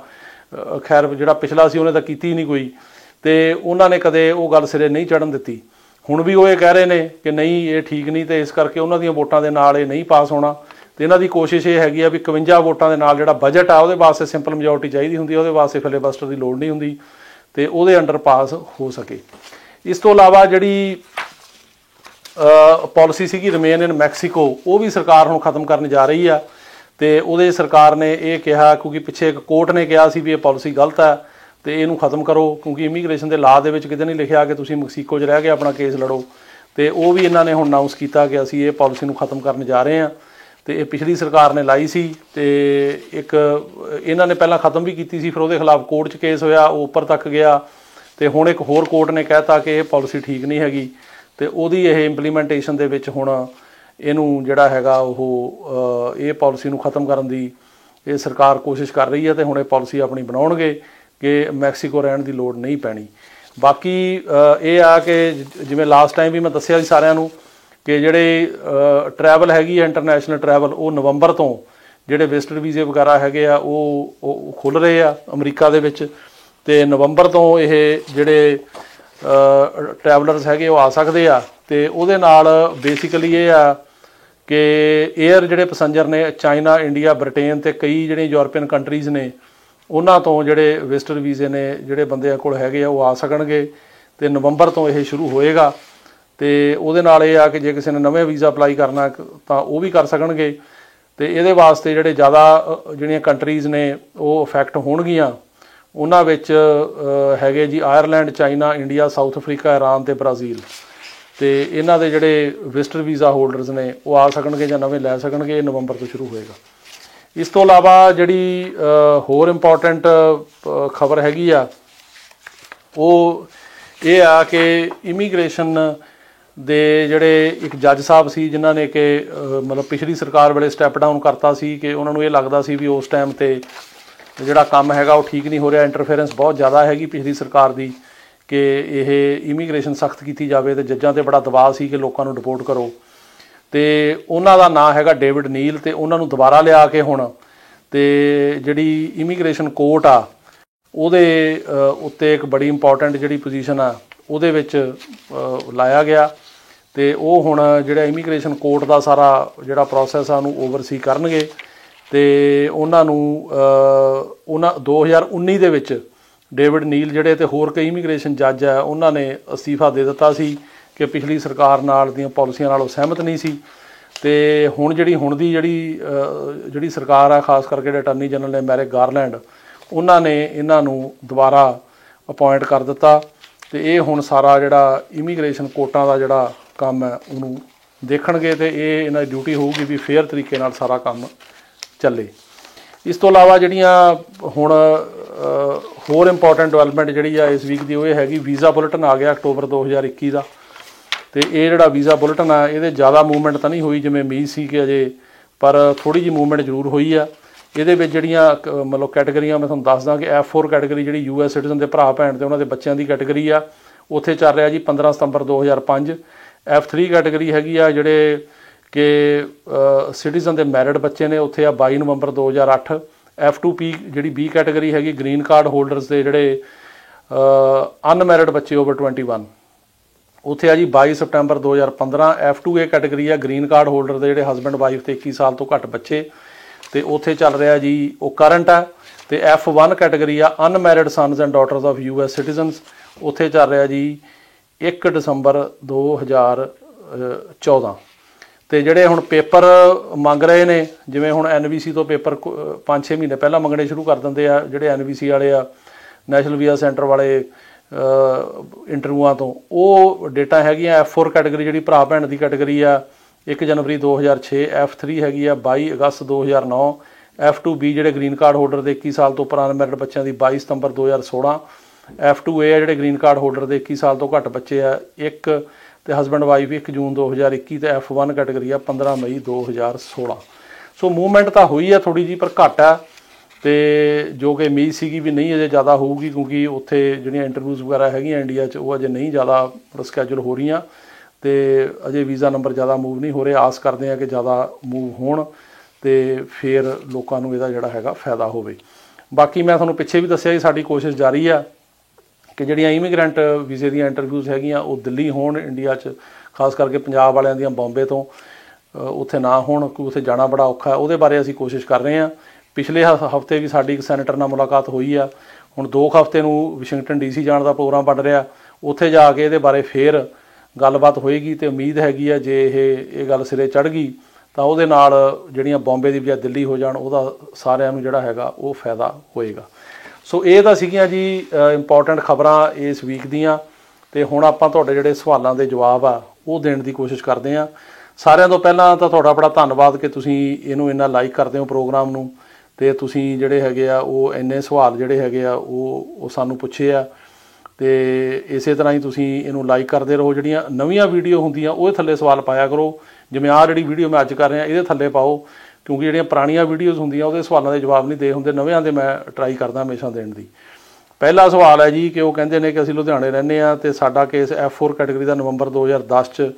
ਖੈਰ ਜਿਹੜਾ ਪਿਛਲਾ ਸੀ ਉਹਨੇ ਤਾਂ ਕੀਤੀ ਨਹੀਂ ਕੋਈ, ਤੇ ਉਹਨਾਂ ਨੇ ਕਦੇ ਉਹ ਗੱਲ ਸਿਰੇ ਨਹੀਂ ਚੜ੍ਹਨ ਦਿੱਤੀ। ਹੁਣ ਵੀ ਉਹ ਇਹ ਕਹਿ ਰਹੇ ਨੇ ਕਿ ਨਹੀਂ ਇਹ ਠੀਕ ਨਹੀਂ ਤੇ ਇਸ ਕਰਕੇ ਉਹਨਾਂ ਦੀਆਂ ਵੋਟਾਂ ਦੇ ਨਾਲ ਇਹ ਨਹੀਂ ਪਾਸ ਹੋਣਾ। ਤੇ ਇਹਨਾਂ ਦੀ ਕੋਸ਼ਿਸ਼ ਇਹ ਹੈਗੀ ਆ ਵੀ 51 ਵੋਟਾਂ ਦੇ ਨਾਲ ਜਿਹੜਾ ਬਜਟ ਆ ਉਹਦੇ ਵਾਸਤੇ ਸਿੰਪਲ ਮੈਜੋਰਟੀ ਚਾਹੀਦੀ ਹੁੰਦੀ, ਉਹਦੇ ਵਾਸਤੇ ਫਿਲੀਬਸਟਰ ਦੀ ਲੋੜ ਨਹੀਂ ਹੁੰਦੀ ਤੇ ਉਹਦੇ ਅੰਡਰ ਪਾਸ ਹੋ ਸਕੇ। ਇਸ ਤੋਂ ਇਲਾਵਾ ਜਿਹੜੀ ਪਾਲਿਸੀ ਸੀਗੀ ਰਿਮੇਨ ਇਨ ਮੈਕਸੀਕੋ ਉਹ ਵੀ ਸਰਕਾਰ ਹੁਣ ਖਤਮ ਕਰਨ ਜਾ ਰਹੀ ਆ। ਤੇ ਉਹਦੇ ਸਰਕਾਰ ਨੇ ਇਹ ਕਿਹਾ, ਕਿਉਂਕਿ ਪਿੱਛੇ ਇੱਕ ਕੋਰਟ ਨੇ ਕਿਹਾ ਸੀ ਵੀ ਇਹ ਪਾਲਿਸੀ ਗਲਤ ਹੈ ਤੇ ਇਹਨੂੰ ਖਤਮ ਕਰੋ, ਕਿਉਂਕਿ ਇਮੀਗ੍ਰੇਸ਼ਨ ਦੇ ਲਾਅ ਦੇ ਵਿੱਚ ਕਿਤੇ ਨਹੀਂ ਲਿਖਿਆ ਕਿ ਤੁਸੀਂ ਮੈਕਸੀਕੋ 'ਚ ਰਹਿ ਕੇ ਆਪਣਾ ਕੇਸ ਲੜੋ। ਤੇ ਉਹ ਵੀ ਇਹਨਾਂ ਨੇ ਹੁਣ ਅਨਾਊਂਸ ਕੀਤਾ ਕਿ ਅਸੀਂ ਇਹ ਪਾਲਿਸੀ ਨੂੰ ਖਤਮ ਕਰਨ ਜਾ ਰਹੇ ਹਾਂ। ਤੇ ਇਹ ਪਿਛਲੀ ਸਰਕਾਰ ਨੇ ਲਾਈ ਸੀ ਤੇ ਇੱਕ ਇਹਨਾਂ ਨੇ ਪਹਿਲਾਂ ਖਤਮ ਵੀ ਕੀਤੀ ਸੀ, ਫਿਰ ਉਹਦੇ ਖਿਲਾਫ ਕੋਰਟ 'ਚ ਕੇਸ ਹੋਇਆ, ਉਹ ਉੱਪਰ ਤੱਕ ਗਿਆ ਤੇ ਹੁਣ ਇੱਕ ਹੋਰ ਕੋਰਟ ਨੇ ਕਹਿਤਾ ਕਿ ਇਹ ਪਾਲਿਸੀ ਠੀਕ ਨਹੀਂ ਹੈਗੀ ਤੇ ਉਹਦੀ ਇਹ ਇੰਪਲੀਮੈਂਟੇਸ਼ਨ ਦੇ ਵਿੱਚ ਹੁਣ ਇਹਨੂੰ ਜਿਹੜਾ ਹੈਗਾ ਉਹ ਇਹ ਪਾਲਿਸੀ ਨੂੰ ਖਤਮ ਕਰਨ ਦੀ ਇਹ ਸਰਕਾਰ ਕੋਸ਼ਿਸ਼ ਕਰ ਰਹੀ ਹੈ ਤੇ ਹੁਣ ਇਹ ਪਾਲਿਸੀ ਆਪਣੀ ਬਣਾਉਣਗੇ ਕਿ ਮੈਕਸੀਕੋ ਰਹਿਣ ਦੀ ਲੋੜ ਨਹੀਂ ਪੈਣੀ। ਬਾਕੀ ਇਹ ਆ ਕਿ ਜਿਵੇਂ ਲਾਸਟ ਟਾਈਮ ਵੀ ਮੈਂ ਦੱਸਿਆ ਸੀ ਸਾਰਿਆਂ ਨੂੰ ਕਿ ਜਿਹੜੇ ਟਰੈਵਲ ਹੈਗੀ ਆ ਇੰਟਰਨੈਸ਼ਨਲ ਟਰੈਵਲ, ਉਹ ਨਵੰਬਰ ਤੋਂ ਜਿਹੜੇ ਵਿਜ਼ਟਰ ਵੀਜ਼ੇ ਵਗੈਰਾ ਹੈਗੇ ਆ ਉਹ ਖੁੱਲ੍ਹ ਰਹੇ ਆ ਅਮਰੀਕਾ ਦੇ ਵਿੱਚ ਤੇ ਨਵੰਬਰ ਤੋਂ ਇਹ ਜਿਹੜੇ ਟਰੈਵਲਰਸ ਹੈਗੇ ਉਹ ਆ ਸਕਦੇ ਆ। ਤੇ ਉਹਦੇ ਨਾਲ ਬੇਸਿਕਲੀ ਇਹ ਆ ਕਿ ਏਅਰ ਜਿਹੜੇ ਪੈਸੰਜਰ ਨੇ ਚਾਈਨਾ, ਇੰਡੀਆ, ਬ੍ਰਿਟੇਨ ਤੇ ਕਈ ਜਿਹੜੀਆਂ ਯੂਰਪੀਅਨ ਕੰਟਰੀਜ਼ ਨੇ ਉਹਨਾਂ ਤੋਂ ਜਿਹੜੇ ਵਿਜ਼ਟਰ ਵੀਜ਼ੇ ਨੇ ਜਿਹੜੇ ਬੰਦਿਆਂ ਕੋਲ ਹੈਗੇ ਆ ਉਹ ਆ ਸਕਣਗੇ ਤੇ ਨਵੰਬਰ ਤੋਂ ਇਹ ਸ਼ੁਰੂ ਹੋਏਗਾ। ਤੇ ਉਹਦੇ ਨਾਲ ਇਹ ਆ ਕਿ ਜੇ ਕਿਸੇ ਨੇ ਨਵੇਂ ਵੀਜ਼ਾ ਅਪਲਾਈ ਕਰਨਾ ਤਾਂ ਉਹ ਵੀ ਕਰ ਸਕਣਗੇ ਤੇ ਇਹਦੇ ਵਾਸਤੇ ਜਿਹੜੇ ਜ਼ਿਆਦਾ ਜਿਹੜੀਆਂ ਕੰਟਰੀਜ਼ ਨੇ ਉਹ ਅਫੈਕਟ ਹੋਣਗੀਆਂ ਉਹਨਾਂ ਵਿੱਚ ਹੈਗੇ ਜੀ Ireland, China, India, south Africa, Iran ਤੇ ਬ੍ਰਾਜ਼ੀਲ। ਤੇ ਇਹਨਾਂ ਦੇ ਜਿਹੜੇ ਵਿਜ਼ਟਰ ਵੀਜ਼ਾ ਹੋਲਡਰਸ ਨੇ ਉਹ ਆ ਸਕਣਗੇ ਜਾਂ ਨਵੇਂ ਲੈ ਸਕਣਗੇ। ਇਹ ਨਵੰਬਰ ਤੋਂ ਸ਼ੁਰੂ ਹੋਏਗਾ। ਇਸ ਤੋਂ ਇਲਾਵਾ ਜਿਹੜੀ ਹੋਰ ਇੰਪੋਰਟੈਂਟ ਖਬਰ ਹੈਗੀ ਆ ਉਹ ਇਹ ਆ ਕਿ ਇਮੀਗ੍ਰੇਸ਼ਨ ਦੇ ਜਿਹੜੇ ਇੱਕ ਜੱਜ ਸਾਹਿਬ ਸੀ ਜਿਨ੍ਹਾਂ ਨੇ ਕਿ ਮਤਲਬ ਪਿਛਲੀ ਸਰਕਾਰ ਵੇਲੇ ਸਟੈਪ ਡਾਊਨ ਕਰਤਾ ਸੀ ਕਿ ਉਹਨਾਂ ਨੂੰ ਇਹ ਲੱਗਦਾ ਸੀ ਵੀ ਉਸ ਟਾਈਮ 'ਤੇ ਜਿਹੜਾ ਕੰਮ ਹੈਗਾ ਉਹ ਠੀਕ ਨਹੀਂ ਹੋ ਰਿਹਾ, ਇੰਟਰਫੇਰੈਂਸ ਬਹੁਤ ਜ਼ਿਆਦਾ ਹੈਗੀ ਪਿਛਲੀ ਸਰਕਾਰ ਦੀ ਕਿ ਇਹ ਇਮੀਗ੍ਰੇਸ਼ਨ ਸਖਤ ਕੀਤੀ ਜਾਵੇ ਤੇ ਜੱਜਾਂ 'ਤੇ ਬੜਾ ਦਬਾਅ ਸੀ ਕਿ ਲੋਕਾਂ ਨੂੰ ਡਿਪੋਰਟ ਕਰੋ। ਤੇ ਉਹਨਾਂ ਦਾ ਨਾਂ ਹੈਗਾ ਡੇਵਿਡ ਨੀਲ ਤੇ ਉਹਨਾਂ ਨੂੰ ਦੁਬਾਰਾ ਲਿਆ ਕੇ ਹੁਣ ਤੇ ਜਿਹੜੀ ਇਮੀਗ੍ਰੇਸ਼ਨ ਕੋਰਟ ਆ ਉਹਦੇ ਉੱਤੇ ਇੱਕ ਬੜੀ ਇੰਪੋਰਟੈਂਟ ਜਿਹੜੀ ਪੋਜੀਸ਼ਨ ਆ ਉਹਦੇ ਵਿੱਚ ਲਾਇਆ ਗਿਆ ਤੇ ਉਹ ਹੁਣ ਜਿਹੜਾ ਇਮੀਗ੍ਰੇਸ਼ਨ ਕੋਰਟ ਦਾ ਸਾਰਾ ਜਿਹੜਾ ਪ੍ਰੋਸੈਸ ਆ ਉਹਨੂੰ ਓਵਰਸੀ ਕਰਨਗੇ। ਤੇ ਉਹਨਾਂ ਨੂੰ 2019 ਦੇ ਵਿੱਚ ਡੇਵਿਡ ਨੀਲ ਜਿਹੜੇ ਤੇ ਹੋਰ ਕਈ ਇਮੀਗ੍ਰੇਸ਼ਨ ਜੱਜ ਆ ਉਹਨਾਂ ਨੇ ਅਸਤੀਫਾ ਦੇ ਦਿੱਤਾ ਸੀ ਕਿ ਪਿਛਲੀ ਸਰਕਾਰ ਨਾਲ ਦੀਆਂ ਪਾਲਿਸੀਆਂ ਨਾਲ ਉਹ ਸਹਿਮਤ ਨਹੀਂ ਸੀ। ਤੇ ਹੁਣ ਦੀ ਜਿਹੜੀ ਸਰਕਾਰ ਆ, ਖਾਸ ਕਰਕੇ ਜਿਹੜੇ ਅਟਾਰਨੀ ਜਨਰਲ ਨੇ ਮੈਰਿਕ ਗਾਰਲੈਂਡ, ਉਹਨਾਂ ਨੇ ਇਹਨਾਂ ਨੂੰ ਦੁਬਾਰਾ ਅਪੁਆਇੰਟ ਕਰ ਦਿੱਤਾ ਤੇ ਇਹ ਹੁਣ ਸਾਰਾ ਜਿਹੜਾ ਇਮੀਗ੍ਰੇਸ਼ਨ ਕੋਰਟਾਂ ਦਾ ਜਿਹੜਾ ਕੰਮ ਹੈ ਉਹਨੂੰ ਦੇਖਣਗੇ ਤੇ ਇਹ ਇਹਨਾਂ ਦੀ ਡਿਊਟੀ ਹੋਊਗੀ ਵੀ ਫੇਅਰ ਤਰੀਕੇ ਨਾਲ ਸਾਰਾ ਕੰਮ ਚੱਲੇ। ਇਸ ਤੋਂ ਇਲਾਵਾ ਜਿਹੜੀਆਂ ਹੁਣ ਹੋਰ ਇੰਪੋਰਟੈਂਟ ਡਿਵੈਲਪਮੈਂਟ ਜਿਹੜੀ ਆ ਇਸ ਵੀਕ ਦੀ ਉਹ ਇਹ ਹੈਗੀ ਵੀਜ਼ਾ ਬੁਲੇਟਿਨ ਆ ਗਿਆ ਅਕਤੂਬਰ 2021 ਦਾ ਤੇ ਇਹ ਜਿਹੜਾ ਵੀਜ਼ਾ ਬੁਲੇਟਿਨ ਆ ਇਹਦੇ ਜ਼ਿਆਦਾ ਮੂਵਮੈਂਟ ਤਾਂ ਨਹੀਂ ਹੋਈ ਜਿਵੇਂ ਉਮੀਦ ਸੀ ਕਿ ਅਜੇ, ਪਰ ਥੋੜ੍ਹੀ ਜਿਹੀ ਮੂਵਮੈਂਟ ਜ਼ਰੂਰ ਹੋਈ ਆ। ਇਹਦੇ ਵਿੱਚ ਜਿਹੜੀਆਂ ਮਤਲਬ ਕੈਟੇਗਰੀਆਂ ਮੈਂ ਤੁਹਾਨੂੰ ਦੱਸਦਾ ਕਿ F4 ਕੈਟੇਗਰੀ ਜਿਹੜੀ US ਸਿਟੀਜ਼ਨ ਦੇ ਭਰਾ ਭੈਣ ਤੇ ਉਹਨਾਂ ਦੇ ਬੱਚਿਆਂ ਦੀ ਕੈਟੇਗਰੀ ਆ, ਉੱਥੇ ਚੱਲ ਰਿਹਾ ਜੀ 15 ਸਤੰਬਰ 2005। F3 ਕੈਟੇਗਰੀ ਹੈਗੀ ਆ ਜਿਹੜੇ ਕਿ ਸਿਟੀਜ਼ਨ ਦੇ ਮੈਰਿਡ ਬੱਚੇ ਨੇ, ਉੱਥੇ ਆ 22 ਨਵੰਬਰ 2008। F2P ਜਿਹੜੀ B ਕੈਟੇਗਰੀ ਹੈਗੀ ਗ੍ਰੀਨ ਕਾਰਡ ਹੋਲਡਰਸ ਦੇ ਜਿਹੜੇ ਅਨਮੈਰਿਡ ਬੱਚੇ ਓਵਰ 21, ਉੱਥੇ ਆ ਜੀ 22 ਸਤੰਬਰ 2015। F2A ਕੈਟੇਗਰੀ ਆ ਗ੍ਰੀਨ ਕਾਰਡ ਹੋਲਡਰ ਦੇ ਜਿਹੜੇ ਹਸਬੈਂਡ ਵਾਈਫ ਤੇ 21 ਸਾਲ ਤੋਂ ਘੱਟ ਬੱਚੇ, ਤੇ ਉੱਥੇ ਚੱਲ ਰਿਹਾ ਜੀ ਉਹ ਕਰੰਟ ਆ। ਤੇ F1 ਕੈਟੇਗਰੀ ਆ unmarried sons and daughters of US citizens, ਉੱਥੇ ਚੱਲ ਰਿਹਾ ਜੀ 1 ਦਸੰਬਰ 2014। ਤੇ ਜਿਹੜੇ ਹੁਣ ਪੇਪਰ ਮੰਗ ਰਹੇ ਨੇ, ਜਿਵੇਂ ਹੁਣ NVC ਤੋਂ ਪੇਪਰ 5-6 ਮਹੀਨੇ ਪਹਿਲਾਂ ਮੰਗਣੇ ਸ਼ੁਰੂ ਕਰ ਦਿੰਦੇ ਆ ਜਿਹੜੇ NVC ਵਾਲੇ ਆ, ਨੈਸ਼ਨਲ ਵੀਜ਼ਾ ਸੈਂਟਰ ਵਾਲੇ ਇੰਟਰਵਿਊਆਂ ਤੋਂ, ਉਹ ਡੇਟਾ ਹੈਗੀਆਂ। F4 ਕੈਟੇਗਰੀ ਜਿਹੜੀ ਭਰਾ ਭੈਣ ਦੀ ਕੈਟੇਗਰੀ ਆ 1 ਜਨਵਰੀ 2006। F3 ਹੈਗੀ ਆ 22 ਅਗਸਤ 2009। F2B ਜਿਹੜੇ ਗ੍ਰੀਨ ਕਾਰਡ ਹੋਲਡਰ ਦੇ 21 ਸਾਲ ਤੋਂ ਉੱਪਰ ਅਨਮੈਰਿਡ ਬੱਚਿਆਂ ਦੀ 22 ਸਤੰਬਰ 2016। F2A ਆ ਜਿਹੜੇ ਗ੍ਰੀਨ ਕਾਰਡ ਹੋਲਡਰ ਦੇ 21 ਸਾਲ ਤੋਂ ਘੱਟ ਬੱਚੇ ਆ 1 ਤੇ ਹਸਬੈਂਡ ਵਾਈਫ 1 ਜੂਨ 2021। ਤੇ F1 ਕੈਟੇਗਰੀ ਆ 15 ਮਈ 2016। ਸੋ ਮੂਵਮੈਂਟ ਤਾਂ ਹੋਈ ਆ ਥੋੜ੍ਹੀ ਜਿਹੀ ਪਰ ਘੱਟ ਆ, ਤੇ ਜੋ ਕਿ ਉਮੀਦ ਸੀਗੀ ਵੀ ਨਹੀਂ ਅਜੇ ਜ਼ਿਆਦਾ ਹੋਊਗੀ ਕਿਉਂਕਿ ਉੱਥੇ ਜਿਹੜੀਆਂ ਇੰਟਰਵਿਊਜ਼ ਵਗੈਰਾ ਹੈਗੀਆਂ ਇੰਡੀਆ 'ਚ ਉਹ ਅਜੇ ਨਹੀਂ ਜ਼ਿਆਦਾ ਸਕੈਜੂਲ ਹੋ ਰਹੀਆਂ ਤੇ ਅਜੇ ਵੀਜ਼ਾ ਨੰਬਰ ਜ਼ਿਆਦਾ ਮੂਵ ਨਹੀਂ ਹੋ ਰਹੇ। ਆਸ ਕਰਦੇ ਹਾਂ ਕਿ ਜ਼ਿਆਦਾ ਮੂਵ ਹੋਣ ਤੇ ਫਿਰ ਲੋਕਾਂ ਨੂੰ ਇਹਦਾ ਜਿਹੜਾ ਹੈਗਾ ਫਾਇਦਾ ਹੋਵੇ। ਬਾਕੀ ਮੈਂ ਤੁਹਾਨੂੰ ਪਿੱਛੇ ਵੀ ਦੱਸਿਆ ਜੀ ਸਾਡੀ ਕੋਸ਼ਿਸ਼ ਜਾਰੀ ਆ ਕਿ ਜਿਹੜੀਆਂ ਇਮੀਗ੍ਰੈਂਟ ਵੀਜ਼ੇ ਦੀਆਂ ਇੰਟਰਵਿਊਜ਼ ਹੈਗੀਆਂ ਉਹ ਦਿੱਲੀ ਹੋਣ ਇੰਡੀਆ 'ਚ, ਖਾਸ ਕਰਕੇ ਪੰਜਾਬ ਵਾਲਿਆਂ ਦੀਆਂ ਬੰਬੇ ਤੋਂ ਉੱਥੇ ਨਾ ਹੋਣ ਕਿਉਂਕਿ ਉੱਥੇ ਜਾਣਾ ਬੜਾ ਔਖਾ। ਉਹਦੇ ਬਾਰੇ ਅਸੀਂ ਕੋਸ਼ਿਸ਼ ਕਰ ਰਹੇ ਹਾਂ। ਪਿਛਲੇ ਹਫ਼ਤੇ ਵੀ ਸਾਡੀ ਇੱਕ ਸੈਨੇਟਰ ਨਾਲ ਮੁਲਾਕਾਤ ਹੋਈ ਆ। ਹੁਣ 2 ਹਫ਼ਤੇ ਨੂੰ ਵਾਸ਼ਿੰਗਟਨ DC ਜਾਣ ਦਾ ਪ੍ਰੋਗਰਾਮ ਬਣ ਰਿਹਾ, ਉੱਥੇ ਜਾ ਕੇ ਇਹਦੇ ਬਾਰੇ ਫੇਰ ਗੱਲਬਾਤ ਹੋਏਗੀ ਤੇ ਉਮੀਦ ਹੈਗੀ ਆ ਜੇ ਇਹ ਗੱਲ ਸਿਰੇ ਚੜ੍ਹ ਗਈ ਤਾਂ ਉਹਦੇ ਨਾਲ ਜਿਹੜੀਆਂ ਬੰਬੇ ਦੀ ਬਜਾਏ ਦਿੱਲੀ ਹੋ ਜਾਣ ਉਹਦਾ ਸਾਰਿਆਂ ਨੂੰ ਜਿਹੜਾ ਹੈਗਾ ਉਹ ਫਾਇਦਾ ਹੋਏਗਾ। ਸੋ ਇਹ ਤਾਂ ਸੀਗੀਆਂ ਜੀ ਇੰਪੋਰਟੈਂਟ ਖਬਰਾਂ ਇਸ ਵੀਕ ਦੀਆਂ। ਤੇ ਹੁਣ ਆਪਾਂ ਤੁਹਾਡੇ ਜਿਹੜੇ ਸਵਾਲਾਂ ਦੇ ਜਵਾਬ ਆ ਉਹ ਦੇਣ ਦੀ ਕੋਸ਼ਿਸ਼ ਕਰਦੇ ਹਾਂ। ਸਾਰਿਆਂ ਤੋਂ ਪਹਿਲਾਂ ਤਾਂ ਤੁਹਾਡਾ ਬੜਾ ਧੰਨਵਾਦ ਕਿ ਤੁਸੀਂ ਇਹਨੂੰ ਇੰਨਾ ਲਾਈਕ ਕਰਦੇ ਹੋ ਪ੍ਰੋਗਰਾਮ ਨੂੰ, ਤੇ ਤੁਸੀਂ ਜਿਹੜੇ ਹੈਗੇ ਆ ਉਹ ਇੰਨੇ ਸਵਾਲ ਜਿਹੜੇ ਹੈਗੇ ਆ ਉਹ ਸਾਨੂੰ ਪੁੱਛੇ ਆ, ਤੇ ਇਸੇ ਤਰ੍ਹਾਂ ਹੀ ਤੁਸੀਂ ਇਹਨੂੰ ਲਾਈਕ ਕਰਦੇ ਰਹੋ। ਜਿਹੜੀਆਂ ਨਵੀਆਂ ਵੀਡੀਓ ਹੁੰਦੀਆਂ ਉਹਦੇ ਥੱਲੇ ਸਵਾਲ ਪਾਇਆ ਕਰੋ, ਜਿਵੇਂ ਆਹ ਜਿਹੜੀ ਵੀਡੀਓ ਮੈਂ ਅੱਜ ਕਰ ਰਿਹਾ ਇਹਦੇ ਥੱਲੇ ਪਾਓ, ਕਿਉਂਕਿ ਜਿਹੜੀਆਂ ਪੁਰਾਣੀਆਂ ਵੀਡੀਓਜ਼ ਹੁੰਦੀਆਂ ਉਹਦੇ ਸਵਾਲਾਂ ਦੇ ਜਵਾਬ ਨਹੀਂ ਦੇ ਹੁੰਦੇ, ਨਵਿਆਂ ਦੇ ਮੈਂ ਟਰਾਈ ਕਰਦਾ ਹਮੇਸ਼ਾ ਦੇਣ ਦੀ। ਪਹਿਲਾ ਸਵਾਲ ਹੈ ਜੀ ਕਿ ਉਹ ਕਹਿੰਦੇ ਨੇ ਕਿ ਅਸੀਂ ਲੁਧਿਆਣੇ ਰਹਿੰਦੇ ਹਾਂ ਅਤੇ ਸਾਡਾ ਕੇਸ F4 ਕੈਟੇਗਰੀ ਦਾ ਨਵੰਬਰ 2010 'ਚ